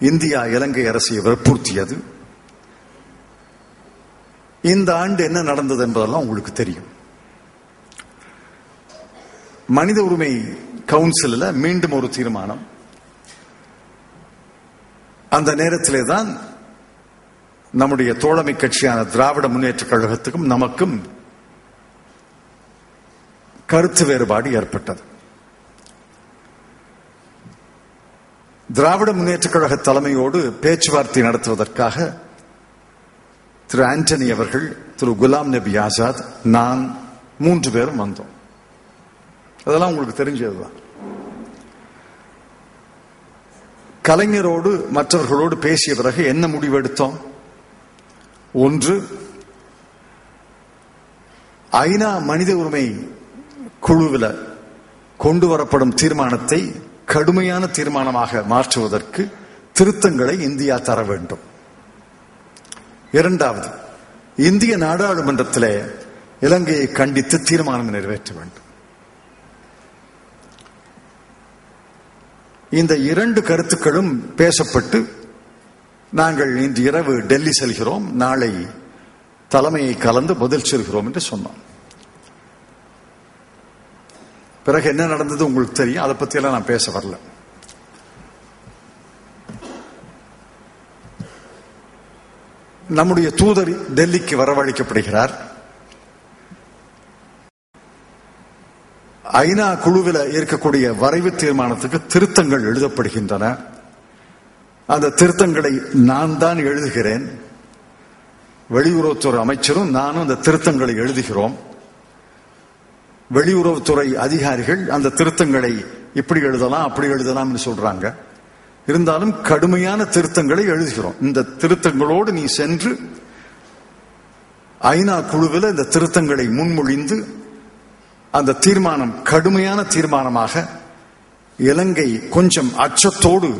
இந்தியா இலங்கை அரசை வற்புறுத்தியது. இந்த ஆண்டு என்ன நடந்தது என்பதெல்லாம் உங்களுக்கு தெரியும். மனித உரிமை கவுன்சிலில் மீண்டும் ஒரு தீர்மானம். அந்த நேரத்திலே தான் நம்முடைய தோழமை கட்சியான திராவிட முன்னேற்ற கழகத்துக்கும் நமக்கும் கருத்து வேறுபாடு ஏற்பட்டது. திராவிட முன்னேற்ற கழக தலைமையோடு பேச்சுவார்த்தை நடத்துவதற்காக திரு ஆண்டனி அவர்கள், திரு குலாம் நபி ஆசாத், நான் 3 பேரும் வந்தோம். அதெல்லாம் உங்களுக்கு தெரிஞ்சதுதான். கலைஞரோடு மற்றவர்களோடு பேசிய பிறகு என்ன முடிவெடுத்தோம்? ஒன்று, ஐநா மனித உரிமை குழுவில் கொண்டு வரப்படும் தீர்மானத்தை கடுமையான தீர்மானமாக மாற்றுவதற்கு திருத்தங்களை இந்தியா தர வேண்டும். இரண்டாவது, இந்திய நாடாளுமன்றத்தில் இலங்கையை கண்டித்து தீர்மானம் நிறைவேற்ற வேண்டும். இந்த 2 கருத்துக்களும் பேசப்பட்டு நாங்கள் இன்று இரவு டெல்லி செல்கிறோம், நாளை தலைமையை கலந்து பதில் சொல்கிறோம் என்று சொன்னோம். பிறகு என்ன நடந்தது உங்களுக்கு தெரியும். அதை பற்றியெல்லாம் நான் பேச வரல. நம்முடைய தூதர் டெல்லிக்கு வரவழைக்கப்படுகிறார். ஐநா குழுவில் இருக்கக்கூடிய வரைவு தீர்மானத்துக்கு திருத்தங்கள் எழுதப்படுகின்றன. அந்த திருத்தங்களை நான் தான் எழுதுகிறேன். வெளியுறவுத்துறை அமைச்சரும் நானும் அந்த திருத்தங்களை எழுதுகிறோம். வெளியுறவுத்துறை அதிகாரிகள் அந்த திருத்தங்களை இப்படி எழுதலாம் அப்படி எழுதலாம் சொல்றாங்க. இருந்தாலும் கடுமையான திருத்தங்களை எழுதுகிறோம். இந்த திருத்தங்களோடு நீ சென்று ஐநா குழுவில் இந்த திருத்தங்களை முன்மொழிந்து அந்த தீர்மானம் கடுமையான தீர்மானமாக, இலங்கை கொஞ்சம் அச்சத்தோடு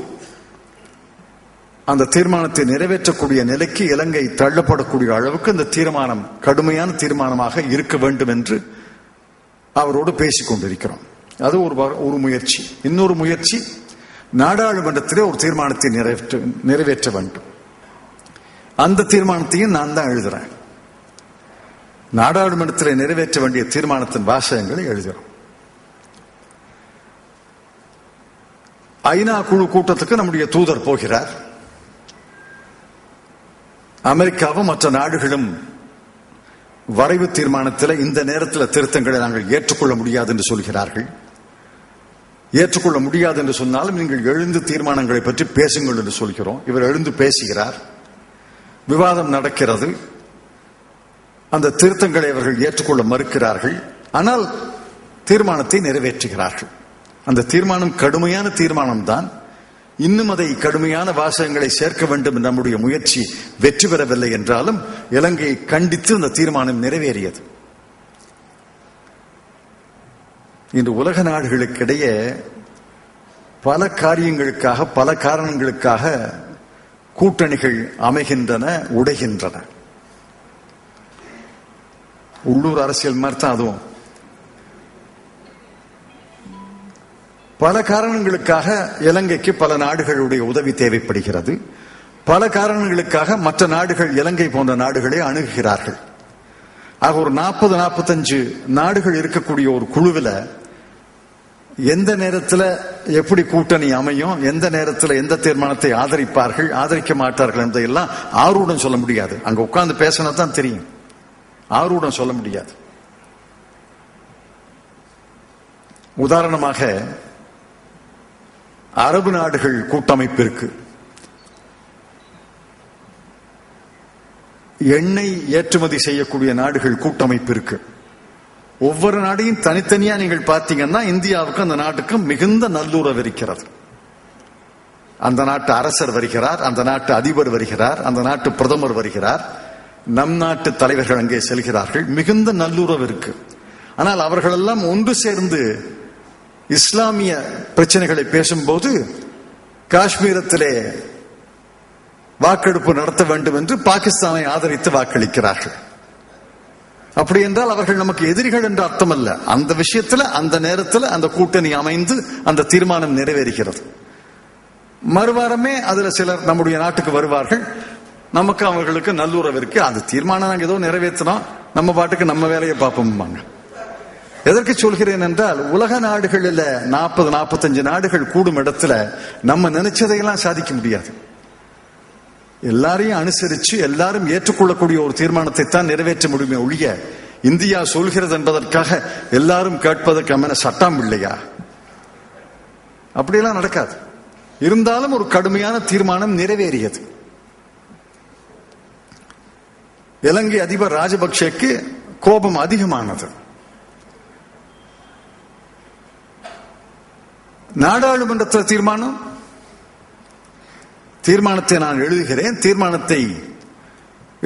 அந்த தீர்மானத்தை நிறைவேற்றக்கூடிய நிலைக்கு இலங்கை தள்ளப்படக்கூடிய அளவுக்கு இந்த தீர்மானம் கடுமையான தீர்மானமாக இருக்க வேண்டும் என்று அவரோடு பேசிக் கொண்டிருக்கிறோம். அது ஒரு முயற்சி. இன்னொரு முயற்சி, நாடாளுமன்றத்திலே ஒரு தீர்மானத்தை நிறைவேற்ற வேண்டும். அந்த தீர்மானத்தையும் நான் தான் எழுதுறேன். நாடாளுமன்றத்தில் நிறைவேற்ற வேண்டிய தீர்மானத்தின் வாசகங்களை எழுதுகிறோம். ஐநா குழு கூட்டத்துக்கு நம்முடைய தூதர் போகிறார். அமெரிக்காவும் மற்ற நாடுகளும் வரைவு தீர்மானத்தில் இந்த நேரத்தில் திருத்தங்களை நாங்கள் ஏற்றுக்கொள்ள முடியாது என்று சொல்கிறார்கள். ஏற்றுக்கொள்ள முடியாது என்று சொன்னாலும் நீங்கள் எழுந்து தீர்மானங்களை பற்றி பேசுங்கள் என்று சொல்கிறோம். இவர் எழுந்து பேசுகிறார். விவாதம் நடக்கிறது. அந்த திருத்தங்களை அவர்கள் ஏற்றுக்கொள்ள மறுக்கிறார்கள். ஆனால் தீர்மானத்தை நிறைவேற்றுகிறார்கள். அந்த தீர்மானம் கடுமையான தீர்மானம் தான். இன்னும் அதை கடுமையான வாசகங்களை சேர்க்க வேண்டும் என்ற நம்முடைய முயற்சி வெற்றி பெறவில்லை என்றாலும் இலங்கையை கண்டித்து அந்த தீர்மானம் நிறைவேறியது. இன்று உலக நாடுகளுக்கிடையே பல காரியங்களுக்காக, பல காரணங்களுக்காக கூட்டணிகள் அமைகின்றன, உடைகின்றன. உள்ளூர் அரசியல் மாதிரி தான் அதுவும். பல காரணங்களுக்காக இலங்கைக்கு பல நாடுகளுடைய உதவி தேவைப்படுகிறது. பல காரணங்களுக்காக மற்ற நாடுகள் இலங்கை போன்ற நாடுகளை அணுகுகிறார்கள். ஆக ஒரு 40-45 நாடுகள் இருக்கக்கூடிய ஒரு குழுவில் எந்த நேரத்தில் எப்படி கூட்டணி அமையும், எந்த நேரத்தில் எந்த தீர்மானத்தை ஆதரிப்பார்கள் ஆதரிக்க மாட்டார்கள் என்பதையெல்லாம் ஆர்வம் சொல்ல முடியாது. அங்க உட்கார்ந்து பேசினா தான் தெரியும். ஆர்வம் சொல்ல முடியாது. உதாரணமாக அரபு நாடுகள் கூட்டமைப்பு இருக்கு. எண்ணெய் ஏற்றுமதி செய்யக்கூடிய நாடுகள் கூட்டமைப்பு இருக்கு. ஒவ்வொரு நாடையும் தனித்தனியா நீங்கள் பார்த்தீங்கன்னா இந்தியாவுக்கு அந்த நாட்டுக்கும் மிகுந்த நல்லுறவு இருக்கிறது. அந்த நாட்டு அரசர் வருகிறார், அந்த நாட்டு அதிபர் வருகிறார், அந்த நாட்டு பிரதமர் வருகிறார், நம் நாட்டு தலைவர்கள் அங்கே செல்கிறார்கள். மிகுந்த நல்லுறவு இருக்கு. ஆனால் அவர்களெல்லாம் ஒன்று சேர்ந்து இஸ்லாமிய பிரச்சனைகளை பேசும்போது காஷ்மீரத்திலே வாக்கெடுப்பு நடத்த வேண்டும் என்று பாகிஸ்தானை ஆதரித்து வாக்களிக்கிறார்கள். அப்படி என்றால் அவர்கள் நமக்கு எதிரிகள் என்று அர்த்தம் அல்ல. அந்த விஷயத்துல அந்த நேரத்தில் அந்த கூட்டணி அமைந்து அந்த தீர்மானம் நிறைவேறுகிறது. மறுவாரமே அதுல சிலர் நம்முடைய நாட்டுக்கு வருவார்கள். நமக்கு அவர்களுக்கு நல்லுறவு இருக்கு. அந்த தீர்மானம் நாங்கள் ஏதோ நிறைவேற்றினோம், நம்ம பாட்டுக்கு நம்ம வேலையை பார்ப்போம். எதற்கு சொல்கிறேன் என்றால், உலக நாடுகளில் 40-45 நாடுகள் கூடும் இடத்துல நம்ம நினைச்சதையெல்லாம் சாதிக்க முடியாது. எல்லாரையும் அனுசரிச்சு எல்லாரும் ஏற்றுக்கொள்ளக்கூடிய ஒரு தீர்மானத்தை தான் நிறைவேற்ற முடியுமே ஒழிய, இந்தியா சொல்கிறது என்பதற்காக எல்லாரும் கேட்பதற்கு சட்டம் இல்லையா? அப்படியெல்லாம் நடக்காது. இருந்தாலும் ஒரு கடுமையான தீர்மானம் நிறைவேறியது. இலங்கை அதிபர் ராஜபக்சேக்கு கோபம் அதிகமானது. நாடாளுமன்றத்தில் தீர்மானத்தை நான் எழுதுகிறேன். தீர்மானத்தை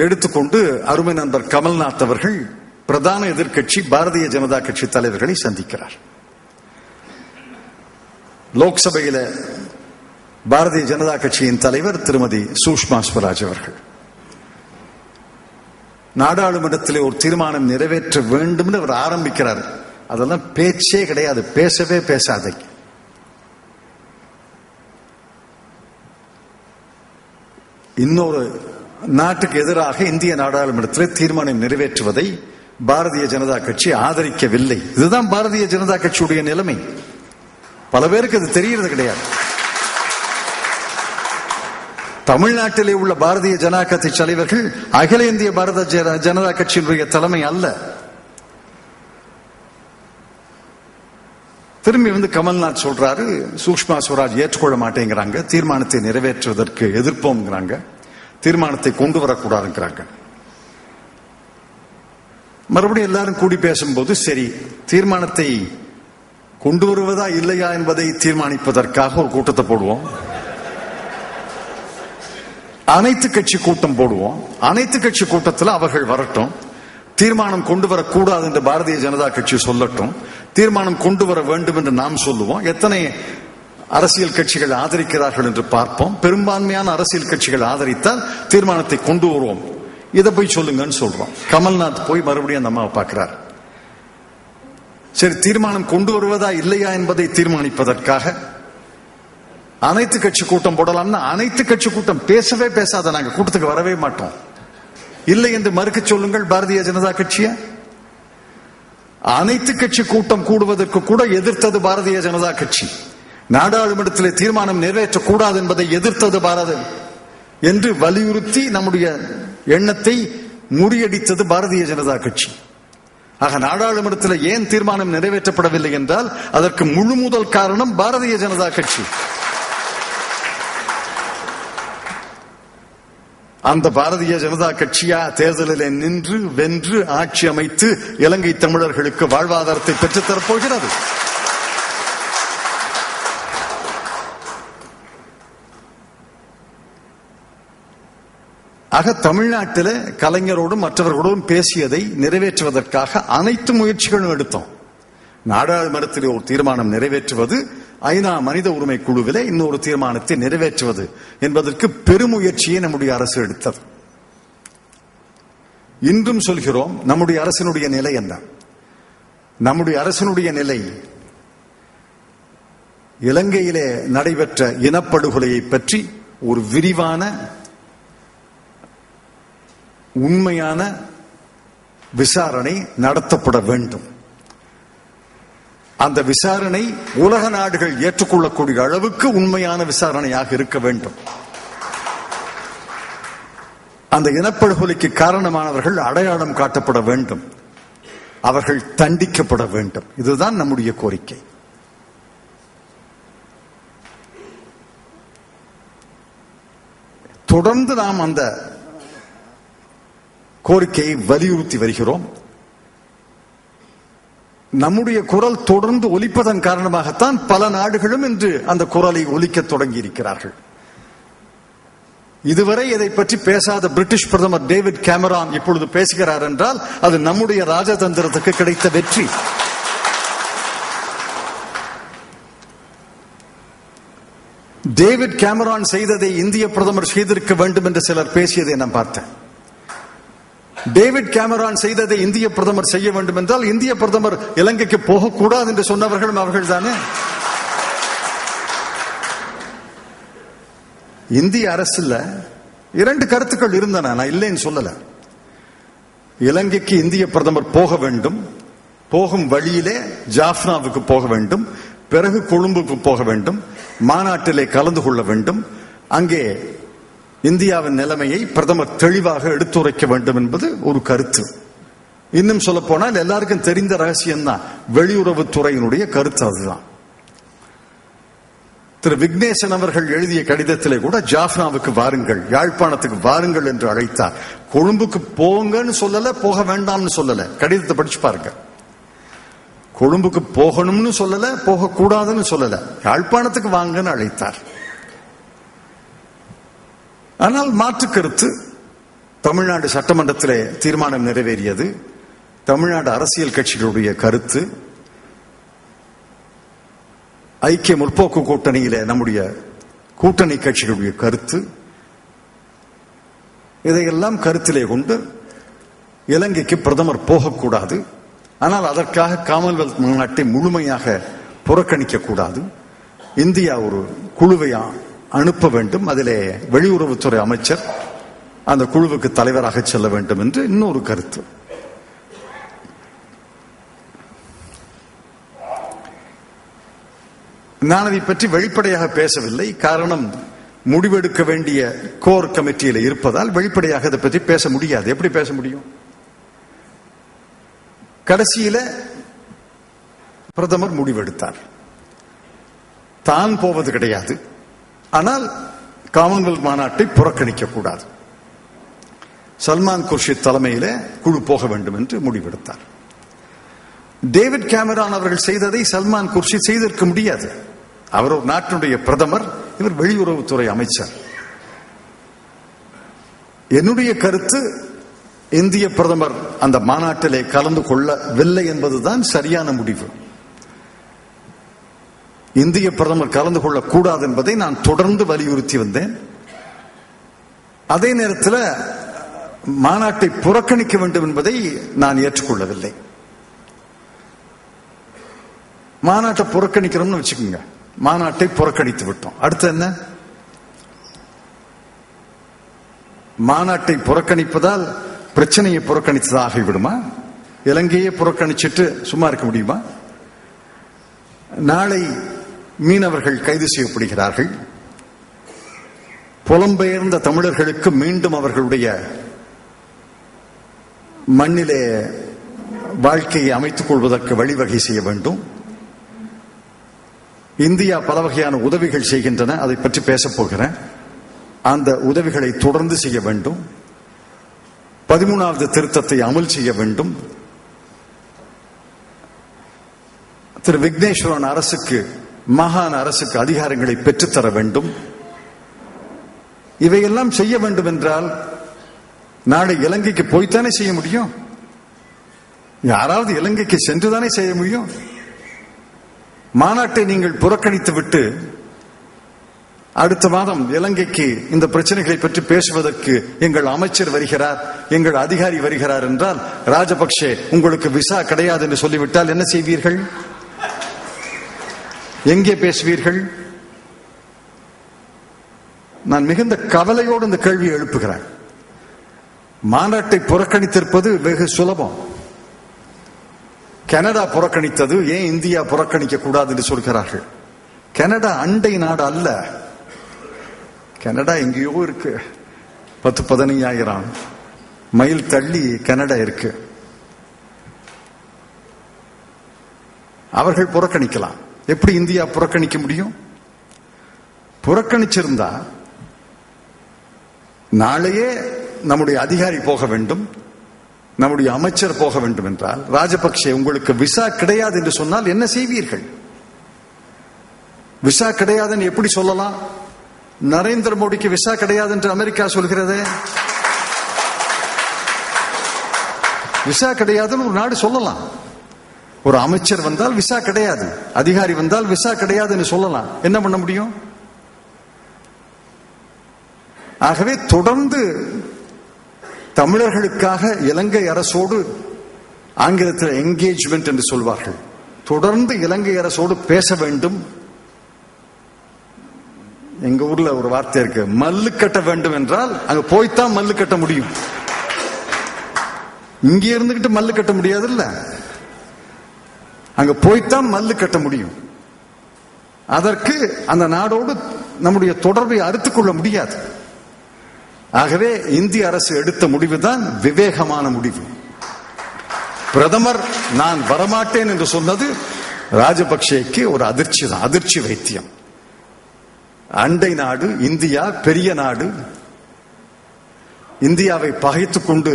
எடுத்துக்கொண்டு அருமை நண்பர் கமல்நாத் அவர்கள் பிரதான எதிர்க்கட்சி பாரதிய ஜனதா கட்சி தலைவர்களை சந்திக்கிறார். லோக்சபையில பாரதிய ஜனதா கட்சியின் தலைவர் திருமதி சுஷ்மா ஸ்வராஜ் அவர்கள் நாடாளுமன்றத்தில் ஒரு தீர்மானம் நிறைவேற்ற வேண்டும் அவர் ஆரம்பிக்கிறார். அதெல்லாம் பேச்சே கிடையாது, பேசவே பேசாதே. இன்னொரு நாட்டுக்கு எதிராக இந்திய நாடாளுமன்றத்தில் தீர்மானம் நிறைவேற்றுவதை பாரதிய ஜனதா கட்சி ஆதரிக்கவில்லை. இதுதான் பாரதிய ஜனதா கட்சியுடைய நிலைமை. பல பேருக்கு அது தெரிகிறது கிடையாது. தமிழ்நாட்டிலே உள்ள பாரதிய ஜனதா கட்சி தலைவர்கள் அகில இந்திய பாரதிய ஜனதா கட்சியினுடைய தலைமை அல்ல. திரும்பி கமல்நாத் சொல்றாரு, சுஷ்மா ஸ்வராஜ் ஏற்றுக்கொள்ள மாட்டேங்கிறாங்க, தீர்மானத்தை நிறைவேற்றுவதற்கு எதிர்ப்போம்ங்கிறாங்க, தீர்மானத்தை கொண்டு வரக்கூடாதுங்கிறாங்க. மறுபடியும் எல்லாரும் கூடி பேசும்போது, சரி தீர்மானத்தை கொண்டு வருவதா இல்லையா என்பதை தீர்மானிப்பதற்காக ஒரு கூட்டத்தை போடுவோம், அனைத்து கட்சி கூட்டம் போடுவோம், அனைத்து கட்சி கூட்டத்தில் அவர்கள் வரட்டும், தீர்மானம் கொண்டு வரக்கூடாது என்று பாரதிய ஜனதா கட்சி சொல்லட்டும், தீர்மானம் கொண்டு வர வேண்டும் என்று நாம் சொல்லுவோம், எத்தனை அரசியல் கட்சிகள் ஆதரிக்கிறார்கள் என்று பார்ப்போம், பெரும்பான்மையான அரசியல் கட்சிகள் ஆதரித்தால் தீர்மானத்தை கொண்டு வருவோம், இதை போய் சொல்லுங்கன்னு சொல்றோம். கமல்நாத் போய் மறுபடியும் அந்த அம்மாவை பார்க்கிறார். சரி தீர்மானம் கொண்டு வருவதா இல்லையா என்பதை தீர்மானிப்பதற்காக அனைத்து கட்சி கூட்டம் போடலாம்னா, அனைத்து கட்சி கூட்டம் பேசவே பேசாத, நாங்க கூட்டத்துக்கு வரவே மாட்டோம், இல்லை என்று மறுக்க சொல்லுங்கள் பாரதிய ஜனதா கட்சிய. அனைத்து கட்சி கூட்டம் கூடுவதற்கு கூட எதிர்த்தது பாரதிய ஜனதா கட்சி. நாடாளுமன்றத்தில் தீர்மானம் நிறைவேற்றக்கூடாது என்பதை எதிர்த்தது பாரத என்று வலியுறுத்தி நம்முடைய எண்ணத்தை முறியடித்தது பாரதிய ஜனதா கட்சி. ஆக நாடாளுமன்றத்தில் ஏன் தீர்மானம் நிறைவேற்றப்படவில்லை என்றால் அதற்கு முழு முதல் காரணம் பாரதிய ஜனதா கட்சி. அந்த பாரதிய ஜனதா கட்சியா தேர்தலில் நின்று வென்று ஆட்சி அமைத்து இலங்கை தமிழர்களுக்கு வாழ்வாதாரத்தை பெற்றுத்தரப் போகிறது. ஆக தமிழ்நாட்டில் கலைஞரோடும் மற்றவர்களோடும் பேசியதை நிறைவேற்றுவதற்காக அனைத்து முயற்சிகளும் எடுத்தோம். நாடாளுமன்றத்தில் ஒரு தீர்மானம் நிறைவேற்றுவது, ஐநா மனித உரிமை குழுவில இன்னொரு தீர்மானத்தை நிறைவேற்றுவது என்பதற்கு பெருமுயற்சியை நம்முடைய அரசு எடுத்தது. இன்றும் சொல்கிறோம், நம்முடைய அரசினுடைய நிலை என்ன? நம்முடைய அரசினுடைய நிலை இலங்கையிலே நடைபெற்ற இனப்படுகொலையை பற்றி ஒரு விரிவான உண்மையான விசாரணை நடத்தப்பட வேண்டும். அந்த விசாரணை உலக நாடுகள் ஏற்றுக்கொள்ளக்கூடிய அளவுக்கு உண்மையான விசாரணையாக இருக்க வேண்டும். அந்த இனப்படுகொலைக்கு காரணமானவர்கள் அடையாளம் காட்டப்பட வேண்டும், அவர்கள் தண்டிக்கப்பட வேண்டும். இதுதான் நம்முடைய கோரிக்கை. தொடர்ந்து நாம் அந்த கோரிக்கையை வலியுறுத்தி வருகிறோம். நம்முடைய குரல் தொடர்ந்து ஒலிப்பதன் காரணமாகத்தான் பல நாடுகளும் இன்று அந்த குரலை ஒலிக்க தொடங்கி இருக்கிறார்கள். இதுவரை இதை பற்றி பேசாத பிரிட்டிஷ் பிரதமர் டேவிட் கேமரான் இப்பொழுது பேசுகிறார் என்றால் அது நம்முடைய ராஜதந்திரத்துக்கு கிடைத்த வெற்றி. டேவிட் கேமரான் செய்ததை இந்திய பிரதமர் செய்திருக்க வேண்டும் என்று சிலர் பேசியதை நான் பார்த்தேன். டேவிட் கேமரான் செய்ததை இந்திய பிரதமர் செய்ய வேண்டும் என்றால் இந்திய பிரதமர் இலங்கைக்கு போகக்கூடாது என்று சொன்னவர்களும் அவர்கள் தானே. இந்திய அரசுல 2 கருத்துக்கள் இருந்தன, நான் இல்லைன்னு சொல்லல. இலங்கைக்கு இந்திய பிரதமர் போக வேண்டும், போகும் வழியிலே ஜாஃப்னாவுக்கு போக வேண்டும், பிறகு கொழும்புக்கு போக வேண்டும், மாநாட்டிலே கலந்து கொள்ள வேண்டும், அங்கே இந்தியாவின் நிலைமையை பிரதமர் தெளிவாக எடுத்துரைக்க வேண்டும் என்பது ஒரு கருத்து. இன்னும் சொல்ல போனால் எல்லாருக்கும் தெரிந்த ரகசியம் தான், வெளியுறவுத்துறையினுடைய கருத்து அதுதான். திரு விக்னேசன் அவர்கள் எழுதிய கடிதத்திலே கூட ஜாஃப்னாவுக்கு வாருங்கள், யாழ்ப்பாணத்துக்கு வாருங்கள் என்று அழைத்தார். கொழும்புக்கு போங்கன்னு சொல்லல, போக வேண்டாம்னு சொல்லல. கடிதத்தை படிச்சு பாருங்க. கொழும்புக்கு போகணும்னு சொல்லல, போக கூடாதுன்னு சொல்லல, யாழ்ப்பாணத்துக்கு வாங்கன்னு அழைத்தார். ஆனால் மாற்று கருத்து, தமிழ்நாடு சட்டமன்றத்திலே தீர்மானம் நிறைவேறியது, தமிழ்நாடு அரசியல் கட்சிகளுடைய கருத்து, ஐக்கிய முற்போக்கு கூட்டணியிலே நம்முடைய கூட்டணி கட்சிகளுடைய கருத்து, இதையெல்லாம் கருத்திலே கொண்டு இலங்கைக்கு பிரதமர் போகக்கூடாது, ஆனால் அதற்காக காமன்வெல்த் மாநாட்டை முழுமையாக புறக்கணிக்க கூடாது, இந்தியா ஒரு குழுவை அனுப்ப வேண்டும், அதிலே வெளியுறவுத்துறை அமைச்சர் அந்த குழுவுக்கு தலைவராக செல்ல வேண்டும் என்று இன்னொரு கருத்து. நான் அதை பற்றி வெளிப்படையாக பேசவில்லை. காரணம், முடிவெடுக்க வேண்டிய கோர் கமிட்டியில் இருப்பதால் வெளிப்படையாக அதை பற்றி பேச முடியாது. எப்படி பேச முடியும்? கடைசியில பிரதமர் முடிவெடுத்தார், தான் போவது கிடையாது, ஆனால் காமன்வெல்த் மாநாட்டை புறக்கணிக்க கூடாது, சல்மான் குர்ஷித் தலைமையில குழு போக வேண்டும் என்று முடிவெடுத்தார். டேவிட் கேமரான் அவர்கள் செய்ததை சல்மான் குர்ஷித் செய்திருக்க முடியாது. அவர் ஒரு நாட்டினுடைய பிரதமர், இவர் வெளியுறவுத்துறை அமைச்சர். என்னுடைய கருத்து, இந்திய பிரதமர் அந்த மாநாட்டிலே கலந்து கொள்ளவில்லை என்பதுதான் சரியான முடிவு. இந்திய பிரதமர் கலந்து கொள்ளக்கூடாது என்பதை நான் தொடர்ந்து வலியுறுத்தி வந்தேன். அதே நேரத்தில் மாநாட்டை புறக்கணிக்க வேண்டும் என்பதை நான் ஏற்றுக்கொள்ளவில்லை. மாநாட்டை புறக்கணிக்கிறோம்னு வச்சுக்கோங்க, மாநாட்டை புறக்கணித்து விட்டோம், அடுத்து என்ன? மாநாட்டை புறக்கணிப்பதால் பிரச்சனையை புறக்கணித்ததாக ஆகிவிடுமா? இலங்கையை புறக்கணிச்சிட்டு சும்மா இருக்க முடியுமா? நாளை மீனவர்கள் கைது செய்யப்படுகிறார்கள். புலம்பெயர்ந்த தமிழர்களுக்கு மீண்டும் அவர்களுடைய மண்ணிலே வாழ்க்கையை அமைத்துக் கொள்வதற்கு வழிவகை செய்ய வேண்டும். இந்தியா பல வகையான உதவிகள் செய்கின்றன, அதை பற்றி பேசப் போகிறேன். அந்த உதவிகளை தொடர்ந்து செய்ய வேண்டும். 13வது திருத்தத்தை அமல் செய்ய வேண்டும். திரு விக்னேஸ்வரன் அரசுக்கு, மாகாண அரசுக்கு அதிகாரங்களை பெற்றுத்தர வேண்டும். இவையெல்லாம் செய்ய வேண்டும் என்றால் நாளை இலங்கைக்கு போய்த்தானே செய்ய முடியும். யாராவது இலங்கைக்கு சென்றுதானே செய்ய முடியும். மாநாட்டை நீங்கள் புறக்கணித்து விட்டு அடுத்த மாதம் இலங்கைக்கு இந்த பிரச்சனைகளை பற்றி பேசுவதற்கு எங்கள் அமைச்சர் வருகிறார், எங்கள் அதிகாரி வருகிறார் என்றால் ராஜபக்சே உங்களுக்கு விசா கிடையாது என்று சொல்லிவிட்டால் என்ன செய்வீர்கள்? எங்கே பேசுவீர்கள்? நான் மிகுந்த கவலையோடு இந்த கேள்வியை எழுப்புகிறேன். மாநாட்டை புறக்கணித்திருப்பது வெகு சுலபம். கனடா புறக்கணித்தது, ஏன் இந்தியா புறக்கணிக்க கூடாது என்று சொல்கிறார்கள். கனடா அண்டை நாடு அல்ல. கனடா எங்கேயோ இருக்கு, 10,000-15,000 மைல் தள்ளி கனடா இருக்கு. அவர்கள் புறக்கணிக்கலாம். எப்படி இந்தியா புறக்கணிக்க முடியும்? புறக்கணிச்சிருந்தா நாளையே நம்முடைய அதிகாரி போக வேண்டும், நம்முடைய அமைச்சர் போக வேண்டும் என்றால், ராஜபக்சே உங்களுக்கு விசா கிடையாது என்று சொன்னால் என்ன செய்வீர்கள்? விசா கிடையாதுன்னு எப்படி சொல்லலாம்? நரேந்திர மோடிக்கு விசா கிடையாது என்று அமெரிக்கா சொல்கிறது. விசா கிடையாதுன்னு ஒரு நாடு சொல்லலாம். ஒரு அமைச்சர் வந்தால் விசா கிடையாது, அதிகாரி வந்தால் விசா கிடையாதுன்னு சொல்லலாம். என்ன பண்ண முடியும்? ஆகவே தொடர்ந்து தமிழர்களுக்காக இலங்கை அரசோடு, ஆங்கிலத்தில் என்கேஜ்மெண்ட் என்று சொல்வார்கள், தொடர்ந்து இலங்கை அரசோடு பேச வேண்டும். எங்க ஊர்ல ஒரு வார்த்தை இருக்கு, மல்லு கட்ட வேண்டும் என்றால் அங்க போய்தான் மல்லு கட்ட முடியும். இங்க இருந்துகிட்டு மல்லு கட்ட முடியாது இல்ல, அங்க போய்தான் மல்லு கட்ட முடியும். அதற்கு அந்த நாடோடு நம்முடைய தொடர்பை அறுத்துக் கொள்ள முடியாது. ஆகவே இந்திய அரசு எடுத்த முடிவுதான் விவேகமான முடிவு. பிரதமர் நான் வரமாட்டேன் என்று சொன்னது ராஜபக்சேக்கு ஒரு அதிர்ச்சி தான், அதிர்ச்சி வைத்தியம். அண்டை நாடு இந்தியா, பெரிய நாடு. இந்தியாவை பகைத்துக் கொண்டு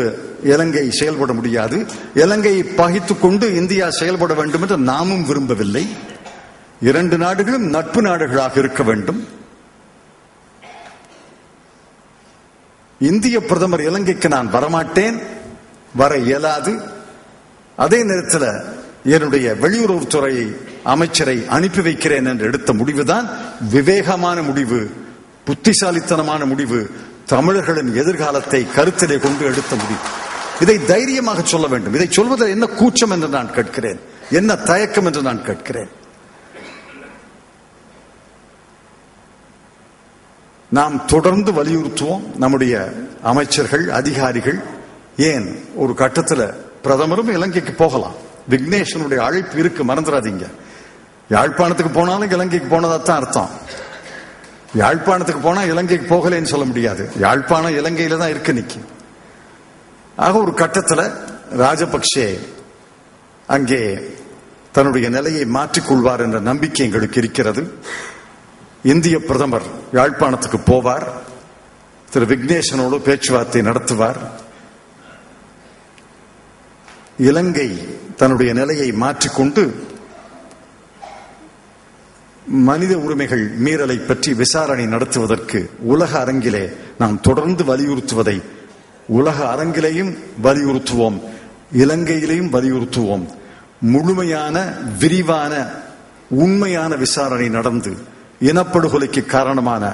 இலங்கை செயல்பட முடியாது. இலங்கையை பகைத்துக் கொண்டு இந்தியா செயல்பட வேண்டும் என்று நாமும் விரும்பவில்லை. இரண்டு நாடுகளும் நட்பு நாடுகளாக இருக்க வேண்டும். இந்திய பிரதமர் இலங்கைக்கு நான் வரமாட்டேன், வர இயலாது. அதே நேரத்தில் என்னுடைய வெளியுறவுத்துறை அமைச்சரை அனுப்பி வைக்கிறேன் என்று எடுத்த முடிவுதான் விவேகமான முடிவு, புத்திசாலித்தனமான முடிவு, தமிழர்களின் எதிர்காலத்தை கருத்திலே கொண்டு எடுத்த முடிவு. இதை தைரியமாக சொல்ல வேண்டும். இதை சொல்வதில் என்ன கூச்சம் என்று நான் கேட்கிறேன், என்ன தயக்கம் என்று நான் கேட்கிறேன். நாம் தொடர்ந்து வலியுறுத்துவோம். நம்முடைய அமைச்சர்கள், அதிகாரிகள், ஏன் ஒரு கட்டத்தில் பிரதமரும் இலங்கைக்கு போகலாம். விக்னேஷனுடைய அழைப்பு இருக்கு, மறந்துடாதீங்க. யாழ்ப்பாணத்துக்கு போனாலும் இலங்கைக்கு போனதான் அர்த்தம். யாழ்ப்பாணத்துக்கு போனா இலங்கைக்கு போகலன்னு சொல்ல முடியாது. யாழ்ப்பாணம் இலங்கையில தான் இருக்கு நிக்கி. ஆக ஒரு கட்டத்தில் ராஜபக்சே அங்கே தன்னுடைய நிலையை மாற்றிக்கொள்வார் என்ற நம்பிக்கை எங்களுக்கு இருக்கிறது. இந்திய பிரதமர் யாழ்ப்பாணத்துக்கு போவார், திரு விக்னேஷனோடு பேச்சுவார்த்தை நடத்துவார். இலங்கை தன்னுடைய நிலையை மாற்றிக்கொண்டு மனித உரிமைகள் மீறலை பற்றி விசாரணை நடத்துவதற்கு உலக அரங்கிலே நாம் தொடர்ந்து வலியுறுத்துவதை உலக அரங்கிலேயும் வலியுறுத்துவோம், இலங்கையிலேயும் வலியுறுத்துவோம். முழுமையான, விரிவான, உண்மையான விசாரணை நடந்து இனப்படுகொலைக்கு காரணமான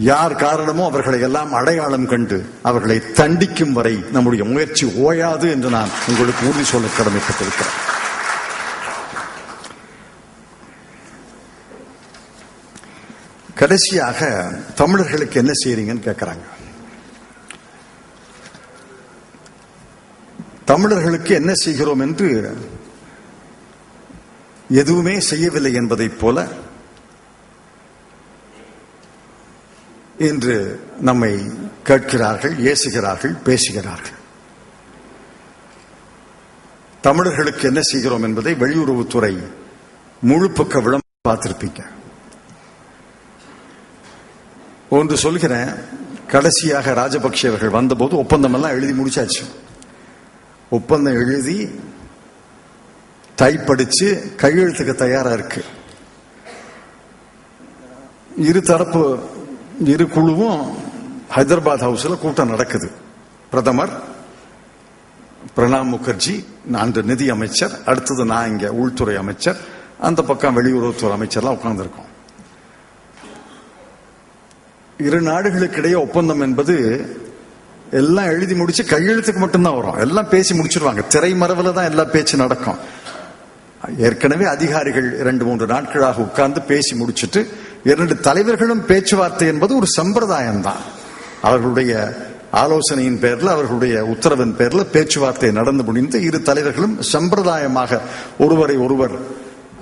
யார் காரணமோ அவர்களை எல்லாம் அடையாளம் கண்டு அவர்களை தண்டிக்கும் வரை நம்முடைய முயற்சி ஓயாது என்று நான் உங்களுக்கு உறுதி சொல்ல கடமைப்பட்டிருக்கிறேன். கடைசியாக தமிழர்களுக்கு என்ன செய்றீங்கன்னு கேட்கிறாங்க. தமிழர்களுக்கு என்ன செய்கிறோம் என்று எதுவுமே செய்யவில்லை என்பதைப் போல இன்று நம்மை கேட்கிறார்கள், ஏசுகிறார்கள், பேசுகிறார்கள். தமிழர்களுக்கு என்ன செய்கிறோம் என்பதை வெளியுறவுத்துறை முழு பக்க விளம்பரம் பார்த்திருப்பீங்க. ஒன்று சொல்கிறேன், கடைசியாக ராஜபக்சே அவர்கள் வந்தபோது ஒப்பந்தம் எல்லாம் எழுதி முடிச்சாச்சு. ஒப்பந்தம் எழுதி டைப்படிச்சு கையெழுத்துக்கு தயாரா இருக்கு. இரு குழுவும் ஹைதராபாத் ஹவுஸ்ல கூட்டம் நடக்குது. பிரதமர் பிரணாப் முகர்ஜி, அன்று நிதி அமைச்சர், அடுத்தது நான் இங்க உள்துறை அமைச்சர், அந்த பக்கம் வெளியுறவுத்துறை அமைச்சர்லாம் உட்கார்ந்து இருக்கோம். இரு நாடுகளுக்கு இடையே ஒப்பந்தம் என்பது எல்லாம் எழுதி முடிச்சு கையெழுத்துக்கு மட்டும்தான் வரும். எல்லாம் பேசி முடிச்சிருவாங்க. திரைமறைவில் தான் எல்லா பேச்சு நடக்கும். ஏற்கனவே அதிகாரிகள் 2-3 நாட்களாக உட்கார்ந்து பேசி முடிச்சுட்டு 2 தலைவர்களும் பேச்சுவார்த்தை என்பது ஒரு சம்பிரதாயம் தான். அவர்களுடைய ஆலோசனையின் பேரில், அவர்களுடைய உத்தரவின் பேரில் பேச்சுவார்த்தை நடந்து முடிந்து இரு தலைவர்களும் சம்பிரதாயமாக ஒருவரை ஒருவர்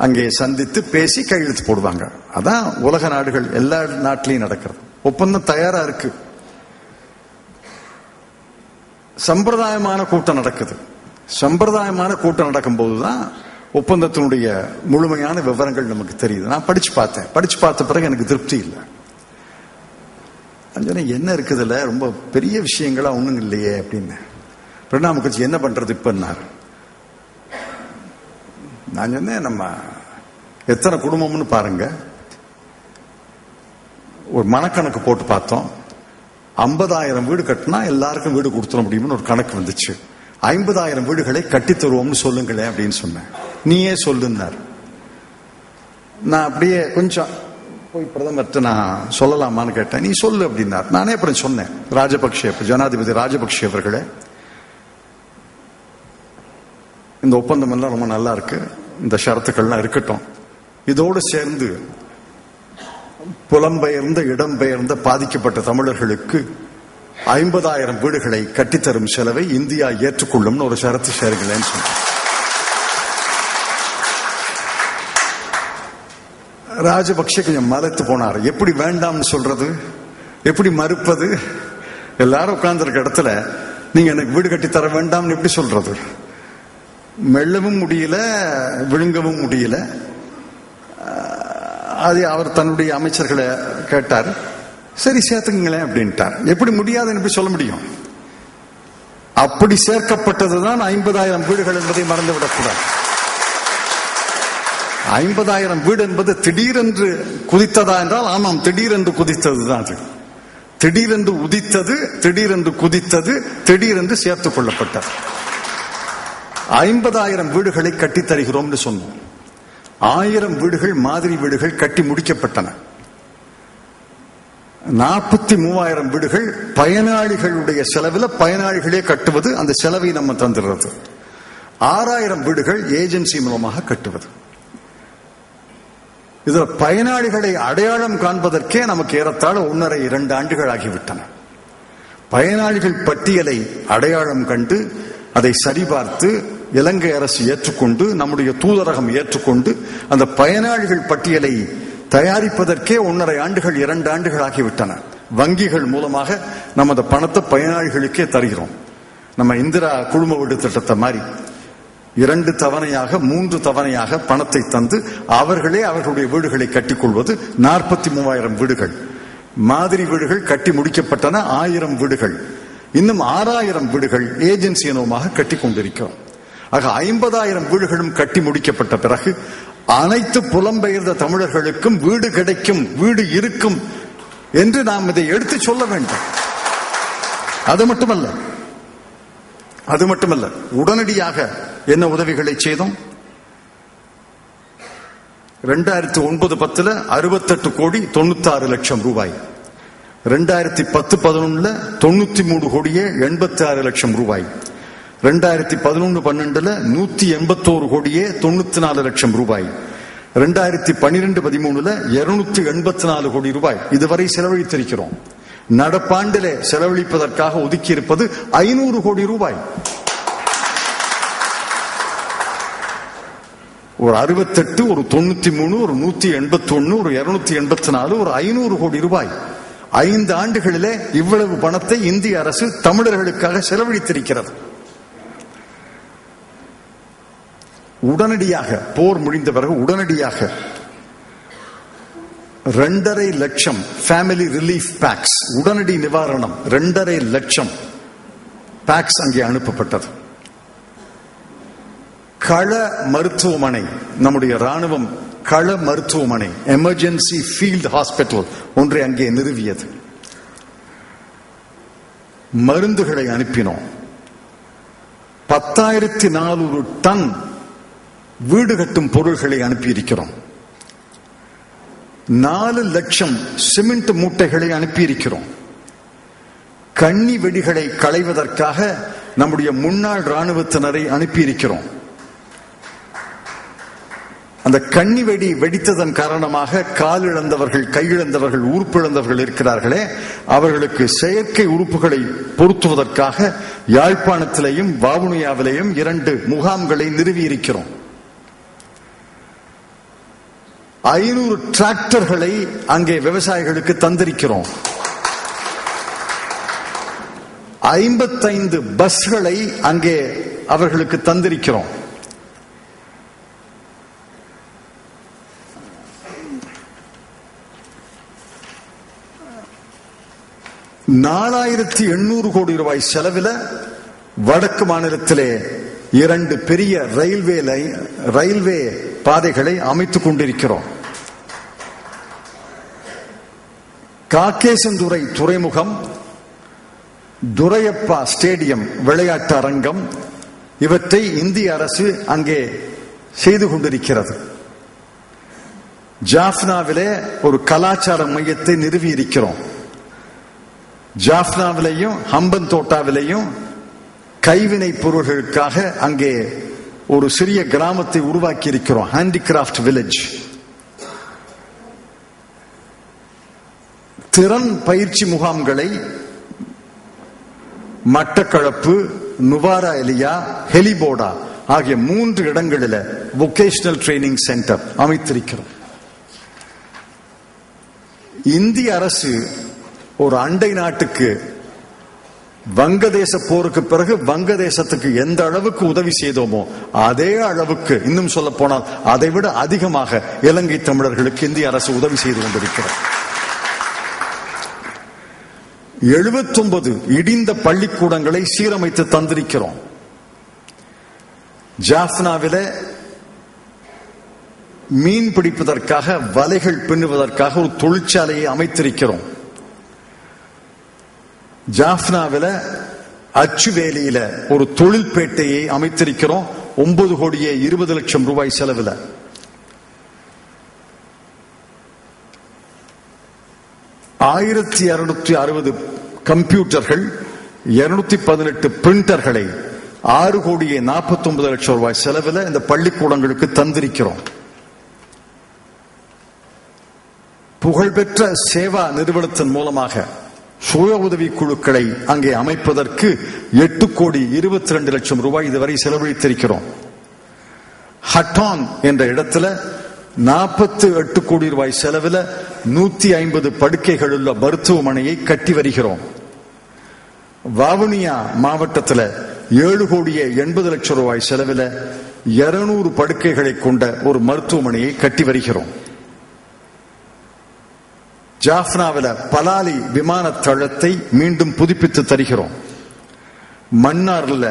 அங்கே சந்தித்து பேசி கையெழுத்து போடுவாங்க. அதான் உலக நாடுகள் எல்லா நாட்டிலையும் நடக்கிறது. ஒப்பந்தம் தயாரா இருக்கு, சம்பிரதாயமான கூட்டம் நடக்குது. சம்பிரதாயமான கூட்டம் நடக்கும் போதுதான் ஒப்பந்தத்தினுடைய முழுமையான விவரங்கள் நமக்கு தெரியுது. நான் படிச்சு பார்த்த பிறகு எனக்கு திருப்தி இல்லை. என்ன இருக்குதுல்ல, ரொம்ப பெரிய விஷயங்களா ஒண்ணும் இல்லையே அப்படின்னு. பிரணாப் முகர்ஜி என்ன பண்றது இப்ப? நான் சொன்னேன், நம்ம எத்தனை குடும்பம்னு பாருங்க. ஒரு மனக்கணக்கு போட்டு பார்த்தோம். 50,000 வீடு கட்டினா எல்லாருக்கும் வீடு கொடுத்துட முடியும்னு ஒரு கணக்கு வந்துச்சு. 50,000 வீடுகளை கட்டி தருவோம்னு சொல்லுங்களேன் அப்படின்னு சொன்னேன். நீயே சொல்லுன்னார். நான் அப்படியே கொஞ்சம் போய் பிரதமர்கிட்ட நான் சொல்லலாமான்னு கேட்டேன். நீ சொல்லு அப்படின்னார். நானே அப்புறம் சொன்னேன், ராஜபக்ஷே, ஜனாதிபதி ராஜபக்ஷே அவர்களே, இந்த ஒப்பந்தம் எல்லாம் ரொம்ப நல்லா இருக்கு, இந்த ஷரத்துக்கள்லாம் இருக்கட்டும். இதோடு சேர்ந்து புலம்பெயர்ந்த இடம்பெயர்ந்த பாதிக்கப்பட்ட தமிழர்களுக்கு 50,000 வீடுகளை கட்டித்தரும் செலவை இந்தியா ஏற்றுக்கொள்ளும் ஒரு ஷரத்து சேருங்களேன்னு சொன்னேன். ராஜபக்ஷே கொஞ்சம் மலைத்து போனார். எப்படி வேண்டாம்னு சொல்றது, எப்படி மறுப்பது? எல்லாரும் உட்கார்ந்துருக்க இடத்துல நீங்க எனக்கு வீடு கட்டி தர வேண்டாம்னு எப்படி சொல்றது? மெல்லவும் முடியல, விழுங்கவும் முடியல. அது அவர் தன்னுடைய அமைச்சர்களை கேட்டார். சரி சேர்த்துங்களேன் அப்படின்ட்டார். எப்படி முடியாதுன்னு எப்படி சொல்ல முடியும்? அப்படி சேர்க்கப்பட்டதுதான் 50,000 வீடுகள் என்பதை மறந்துவிடக்கூடாது. 50,000 வீடு என்பது திடீரென்று குதித்ததா என்றால் ஆமாம், திடீரென்று குதித்ததுதான். அது திடீரென்று உதித்தது, திடீரென்று குதித்தது, திடீரென்று சேர்த்துக் கொள்ளப்பட்டது. 50,000 வீடுகளை கட்டித் தருகிறோம் என்று சொன்னோம். 1000 வீடுகள் மாதிரி வீடுகள் கட்டி முடிக்கப்பட்டன. 43,000 வீடுகள் பயனாளிகளுடைய செலவில் பயனாளிகளே கட்டுவது, அந்த செலவை நம்ம தந்துடுறது. 6,000 வீடுகள் ஏஜென்சி மூலமாக கட்டுவது. இதுல பயனாளிகளை அடையாளம் காண்பதற்கே நமக்கு ஏறத்தாழ 1.5-2 ஆண்டுகள் ஆகிவிட்டன. பயனாளிகள் பட்டியலை அடையாளம் கண்டு அதை சரிபார்த்து இலங்கை அரசு ஏற்றுக்கொண்டு, நம்முடைய தூதரகம் ஏற்றுக்கொண்டு, அந்த பயனாளிகள் பட்டியலை தயாரிப்பதற்கே 1.5 ஆண்டுகள் 2 ஆண்டுகள் ஆகிவிட்டன. வங்கிகள் மூலமாக நம்ம அந்த பணத்தை பயனாளிகளுக்கே தருகிறோம். நம்ம இந்திரா குடும்ப வீடு திட்டத்தை மாதிரி 2 தவணையாக 3 தவணையாக பணத்தை தந்து அவர்களே அவர்களுடைய வீடுகளை கட்டிக்கொள்வது. 43,000 வீடுகள் மாதிரி வீடுகள் கட்டி முடிக்கப்பட்டன. 1000 வீடுகள், இன்னும் 6,000 வீடுகள் ஏஜென்சி மூலமாக கட்டி கொண்டிருக்கிறோம். ஆக 50,000 வீடுகளும் கட்டி முடிக்கப்பட்ட பிறகு அனைத்து புலம்பெயர்ந்த தமிழர்களுக்கும் வீடு கிடைக்கும், வீடு இருக்கும் என்று நாம் இதை எடுத்து சொல்ல வேண்டும். அது மட்டுமல்ல, உடனடியாக என்ன உதவிகளை செய்தோம்? 2009-10 68 கோடி 96 லட்சம் ரூபாய், 2010-11 93 கோடியே 86 லட்சம் ரூபாய், 2011-12 181 கோடியே 94 லட்சம் ரூபாய், 2012-13 284 கோடி ரூபாய் இதுவரை செலவழித்திருக்கிறோம். நடப்பாண்டிலே செலவழிப்பதற்காக ஒதுக்கி இருப்பது 500 கோடி ரூபாய். ஒரு 68, ஒரு 93, ஒரு 181, ஒரு 284, ஒரு 500 கோடி ரூபாய். 5 ஆண்டுகளிலே இவ்வளவு பணத்தை இந்திய அரசு தமிழர்களுக்காக செலவழித்திருக்கிறது. உடனடியாக போர் முடிந்த பிறகு உடனடியாக 2.5 லட்சம் ஃபேமிலி ரிலீஃப் பேக்ஸ், உடனடி நிவாரணம் 2.5 லட்சம் பேக்ஸ் அங்கே அனுப்பப்பட்டது. கள மருத்துவமனை, நம்முடைய ராணுவம் கள மருத்துவமனை, எமர்ஜென்சி ஃபீல்ட் ஹாஸ்பிட்டல் ஒன்றை அங்கே நிறுவியது. மருந்துகளை அனுப்பினோம். 10,400 டன் வீடு கட்டும் பொருள்களை அனுப்பியிருக்கிறோம். 4 லட்சம் சிமெண்ட் மூட்டைகளை அனுப்பியிருக்கிறோம். கன்னி வெடிகளை களைவதற்காக நம்முடைய முன்னாள் ராணுவத்தினரை அனுப்பியிருக்கிறோம். அந்த கன்னி வெடி வெடித்ததன் காரணமாக கால் இழந்தவர்கள், கையிழந்தவர்கள், உறுப்பு இழந்தவர்கள் இருக்கிறார்களே, அவர்களுக்கு செயற்கை உறுப்புகளை பொருத்துவதற்காக யாழ்ப்பாணத்திலேயும் வவுனியாவிலேயும் 2 முகாம்களை நிறுவி இருக்கிறோம். 500 டிராக்டர்களை அங்கே விவசாயிகளுக்கு தந்திருக்கிறோம். 55 பஸ்களை அங்கே அவர்களுக்கு தந்திருக்கிறோம். $4,800 கோடி செலவில் வடக்கு மாநிலத்திலே 2 பெரிய ரயில்வே பாதைகளை அமைத்துக் கொண்டிருக்கிறோம். காக்கேசந்துறை துறைமுகம், துரையப்பா ஸ்டேடியம் விளையாட்டு அரங்கம், இவற்றை இந்திய அரசு அங்கே செய்து கொண்டிருக்கிறது. ஜாஃப்னாவிலே ஒரு கலாச்சார மையத்தை நிறுவி இருக்கிறோம். ஜாஃப்னாவிலேயும் ஹம்பன் தோட்டாவிலேயும் கைவினை பொருள்களுக்காக அங்கே ஒரு சிறிய கிராமத்தை உருவாக்கி இருக்கிறோம், ஹேண்டிகிராஃப்ட் வில்லேஜ். திறன் பயிற்சி முகாம்களை மட்டக்களப்பு, நுவாரா எலியா, ஹெலிபோடா ஆகிய 3 இடங்களில் வொகேஷனல் ட்ரைனிங் சென்டர் அமைத்திருக்கிறோம். இந்திய அரசு ஒரு அண்டை நாட்டுக்கு வங்கதேச போருக்கு பிறகு வங்கதேசத்துக்கு எந்த அளவுக்கு உதவி செய்தோமோ அதே அளவுக்கு, இன்னும் சொல்ல போனால் அதைவிட அதிகமாக இலங்கை தமிழர்களுக்கு இந்திய அரசு உதவி செய்து கொண்டிருக்கிறது. 79 இடிந்த பள்ளிக்கூடங்களை சீரமைத்து தந்திருக்கிறோம். ஜாஃப்னாவில மீன் பிடிப்பதற்காக, வலைகள் பின்னுவதற்காக ஒரு தொழிற்சாலையை அமைத்திருக்கிறோம். ஜாஃப்னாவில அச்சுவேலியில ஒரு தொழில்பேட்டையை அமைத்திருக்கிறோம். 9,20 லட்சம் ரூபாய் செலவில். $1,260 கம்ப்யூட்டர்கள், 218 பிரிண்டர்களை 6,49 லட்சம் ரூபாய் செலவில் இந்த பள்ளிக்கூடங்களுக்கு தந்திருக்கிறோம். புகழ்பெற்ற சேவா நிறுவனத்தின் மூலமாக சுய உதவி குழுக்களை அங்கே அமைப்பதற்கு 8,22 லட்சம் ரூபாய் இதுவரை செலவழித்திருக்கிறோம். ஹட்டான் என்ற இடத்துல 48 கோடி ரூபாய் செலவில் 150 படுக்கைகள் உள்ள மருத்துவமனையை கட்டி வருகிறோம். வவுனியா மாவட்டத்தில் 7,80 லட்சம் ரூபாய் செலவில் 200 படுக்கைகளை கொண்ட ஒரு மருத்துவமனையை கட்டி வருகிறோம். ஜாஃப்னாவில பலாலி விமான தளத்தை மீண்டும் புதுப்பித்து தருகிறோம். மன்னார்ல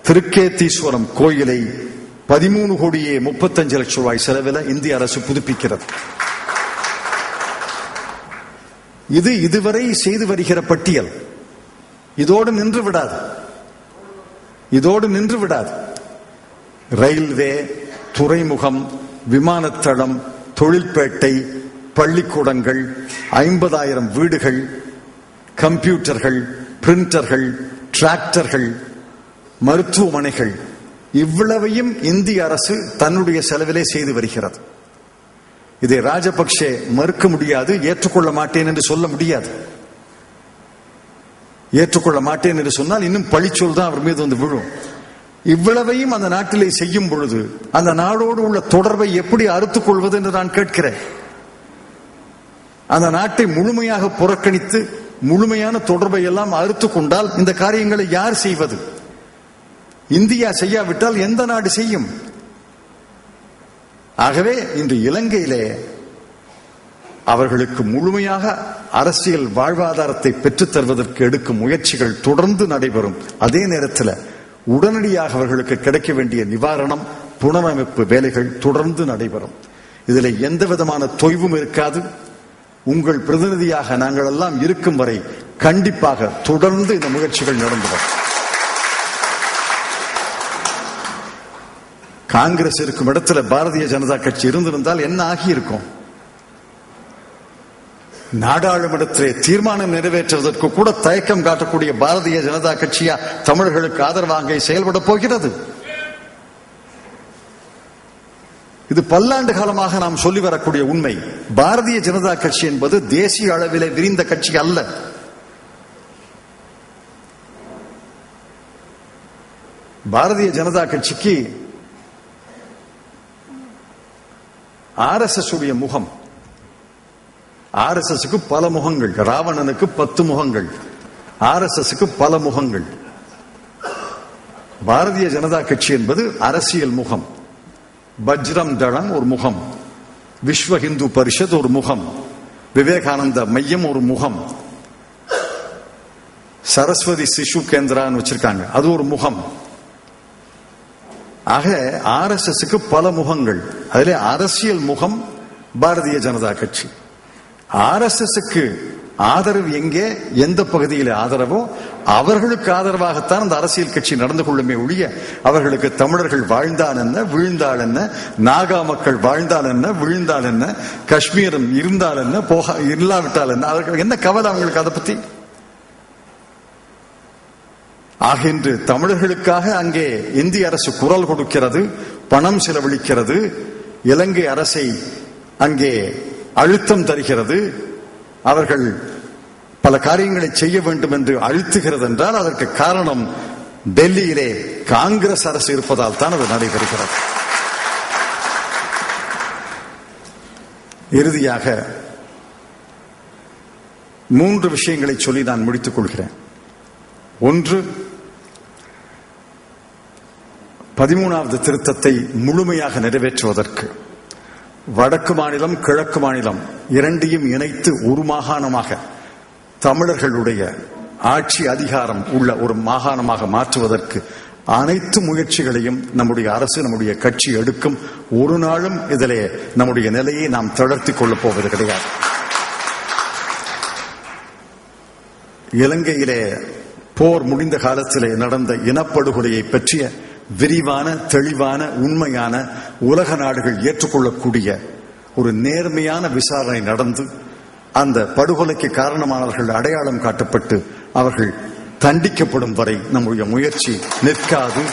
திருக்கேதீஸ்வரம் கோயிலை 13,35 லட்சம் ரூபாய் செலவில் இந்திய அரசு புதுப்பிக்கிறது. இது இதுவரை செய்து வருகிற பட்டியல். இதோடு நின்று விடாது. ரயில்வே, துறைமுகம், விமானத்தளம், தொழில்பேட்டை, பள்ளிக்கூடங்கள், 50,000 வீடுகள், கம்ப்யூட்டர்கள், பிரிண்டர்கள், டிராக்டர்கள், மருத்துவமனைகள், இவ்வளவையும் இந்திய அரசு தன்னுடைய செலவிலே செய்து வருகிறது. இதை ராஜபக்சே மறுக்க முடியாது, ஏற்றுக்கொள்ள மாட்டேன் என்று சொல்ல முடியாது. ஏற்றுக்கொள்ள மாட்டேன் என்று சொன்னால் இன்னும் பழிச்சொல் தான் அவர் மீது வந்து விழும். இவ்வளவையும் அந்த நாட்டிலே செய்யும் பொழுது அந்த நாடோடு உள்ள தொடர்பை எப்படி அறுத்துக் கொள்வது என்று நான் கேட்கிறேன். அந்த நாட்டை முழுமையாக புறக்கணித்து முழுமையான தொடர்பை எல்லாம் அறுத்துக் கொண்டால் இந்த காரியங்களை யார் செய்வது? இந்தியா செய்யாவிட்டால் எந்த நாடு செய்யும்? ஆகவே இன்று இலங்கையிலே அவர்களுக்கு முழுமையாக அரசியல் வாழ்வாதாரத்தை பெற்றுத் தருவதற்கு எடுக்கும் முயற்சிகள் தொடர்ந்து நடைபெறும். அதே நேரத்தில் உடனடியாக அவர்களுக்கு கிடைக்க வேண்டிய நிவாரணம், புனரமைப்பு வேலைகள் தொடர்ந்து நடைபெறும். இதில் எந்த விதமான தொய்வும் இருக்காது. உங்கள் பிரதிநிதியாக நாங்கள் எல்லாம் இருக்கும் வரை கண்டிப்பாக தொடர்ந்து இந்த முயற்சிகள் நடந்து வரும். காங்கிரஸ் இருக்கும் இடத்துல பாரதிய ஜனதா கட்சி இருந்திருந்தால் என்ன ஆகியிருக்கும்? நாடாளுமன்றத்திலே தீர்மானம் நிறைவேற்றுவதற்கு கூட தயக்கம் காட்டக்கூடிய பாரதிய ஜனதா கட்சியா தமிழர்களுக்கு ஆதரவாக செயல்பட போகிறது? இது பல்லாண்டு காலமாக நாம் சொல்லி வரக்கூடிய உண்மை. பாரதிய ஜனதா கட்சி என்பது தேசிய அளவிலே விரிந்த கட்சி அல்ல. பாரதிய ஜனதா கட்சிக்கு RSS உடைய முகம், RSSக்கு பல முகங்கள், ராவணனுக்கு 10 முகங்கள், RSSக்கு பல முகங்கள். பாரதிய ஜனதா கட்சி என்பது அரசியல் முகம். பஜ்ரம் தளம் ஒரு முகம், விஸ்வ இந்து பரிஷத் ஒரு முகம், விவேகானந்த மையம் ஒரு முகம், சரஸ்வதி சிசு கேந்திரான்னு வச்சிருக்காங்க, அது ஒரு முகம். ஆக RSSக்கு பல முகங்கள். அதிலே அரசியல் முகம் பாரதிய ஜனதா கட்சி. RSSக்கு ஆதரவு எங்கே, எந்த பகுதியில் ஆதரவோ அவர்களுக்கு ஆதரவாகத்தான் அந்த அரசியல் கட்சி நடந்து கொள்ளுமே ஒழிய அவர்களுக்கு தமிழர்கள் வாழ்ந்தால் என்ன வீழ்ந்தால் என்ன, நாகா மக்கள் வாழ்ந்தால் என்ன வீழ்ந்தால் என்ன, காஷ்மீரம் இருந்தால் என்ன போக இல்லாவிட்டால் என்ன, அவர்கள் என்ன கவலை அவங்களுக்கு அதை பத்தி? ஆகின்று தமிழர்களுக்காக அங்கே இந்திய அரசு குரல் கொடுக்கிறது, பணம் செலவழிக்கிறது, இலங்கை அரசை அங்கே அழுத்தம் தருகிறது, அவர்கள் பல காரியங்களை செய்ய வேண்டும் என்று அழுத்துகிறது என்றால் அதற்கு காரணம் டெல்லியிலே காங்கிரஸ் அரசு இருப்பதால் தான் அது நடைபெறுகிறது. இறுதியாக 3 விஷயங்களை சொல்லி நான் முடித்துக் கொள்கிறேன். ஒன்று, 13வது திருத்தத்தை முழுமையாக நிறைவேற்றுவதற்கு வடக்கு மாநிலம் கிழக்கு மாநிலம் இரண்டையும் இணைத்து ஒரு மாகாணமாக தமிழர்களுடைய ஆட்சி அதிகாரம் உள்ள ஒரு மாகாணமாக மாற்றுவதற்கு அனைத்து முயற்சிகளையும் நம்முடைய அரசு நம்முடைய கட்சி எடுக்கும். ஒரு நாளும் இதிலே நம்முடைய நிலையை நாம் தளர்த்திக் கொள்ளப் போவது கிடையாது. இலங்கையிலே போர் முடிந்த காலத்திலே நடந்த இனப்படுகொலையை பற்றிய விரிவான தெளிவான உண்மையான உலக நாடுகள் ஏற்றுக்கொள்ளக்கூடிய ஒரு நேர்மையான விசாரணை நடந்து அந்த படுகொலைக்கு காரணமானவர்கள் அடையாளம் காட்டப்பட்டு அவர்கள் தண்டிக்கப்படும் வரை நம்முடைய முயற்சி நிற்காது.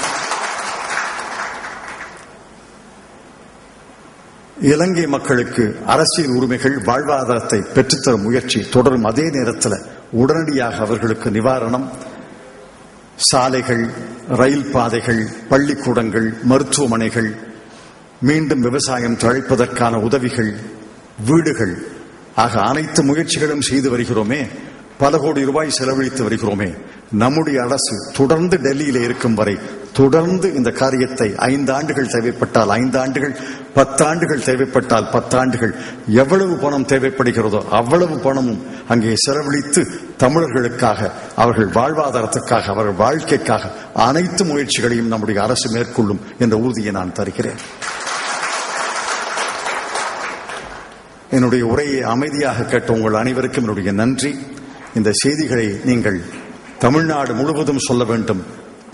இலங்கை மக்களுக்கு அரசியல் உரிமைகள் வாழ்வாதாரத்தை பெற்றுத்தரும் முயற்சி தொடரும். அதே நேரத்தில் உடனடியாக அவர்களுக்கு நிவாரணம், சாலைகள், ரயில் பாதைகள், பள்ளிக்கூடங்கள், மருத்துவமனைகள், மீண்டும் விவசாயம் தழைப்பதற்கான உதவிகள், வீடுகள் ஆக அனைத்து முயற்சிகளும் செய்து வருகிறோமே. பல கோடி ரூபாய் செலவழித்து வருகிறோமே. நம்முடைய அரசு தொடர்ந்து டெல்லியிலே இருக்கும் வரை தொடர்ந்து இந்த காரியத்தை 5 ஆண்டுகள் தேவைப்பட்டால் 5 ஆண்டுகள், 10 ஆண்டுகள் தேவைப்பட்டால் 10 ஆண்டுகள், எவ்வளவு பணம் தேவைப்படுகிறதோ அவ்வளவு பணமும் அங்கே செலவழித்து தமிழர்களுக்காக, அவர்கள் வாழ்வாதாரத்துக்காக, அவர்கள் வாழ்க்கைக்காக அனைத்து முயற்சிகளையும் நம்முடைய அரசு மேற்கொள்ளும் என்ற உறுதியை நான் தருகிறேன். என்னுடைய உரையை அமைதியாக கேட்ட உங்கள் அனைவருக்கும் என்னுடைய நன்றி. இந்த செய்திகளை நீங்கள் தமிழ்நாடு முழுவதும் சொல்ல வேண்டும்,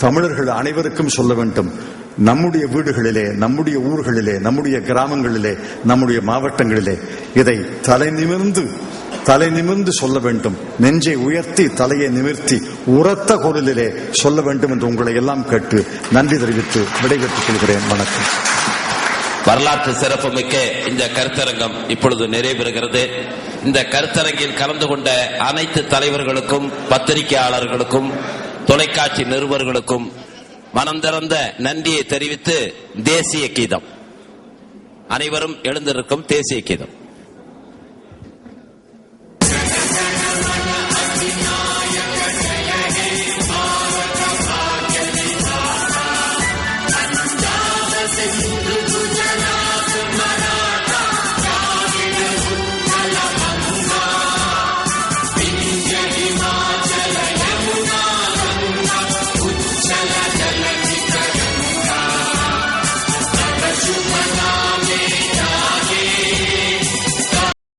தமிழர்கள் அனைவருக்கும் சொல்ல வேண்டும். நம்முடைய வீடுகளிலே, நம்முடைய ஊர்களிலே, நம்முடைய கிராமங்களிலே, நம்முடைய மாவட்டங்களிலே இதை தலை நிமிர்ந்து சொல்ல வேண்டும். நெஞ்சை உயர்த்தி தலையை நிமிர்த்தி உரத்த குரலிலே சொல்ல வேண்டும் என்று உங்களை எல்லாம் கேட்டு நன்றி தெரிவித்து விடைபெற்றுக் கொள்கிறேன். வணக்கம். வரலாற்று சிறப்புமிக்க இந்த கருத்தரங்கம் இப்பொழுது நிறைவேறுகிறது. இந்த கருத்தரங்கில் கலந்து கொண்ட அனைத்து தலைவர்களுக்கும், பத்திரிகையாளர்களுக்கும், தொலைக்காட்சி நிருபர்களுக்கும் மனம் திறந்த நன்றியை தெரிவித்து தேசிய கீதம், அனைவரும் எழுந்திருக்கும் தேசிய கீதம்.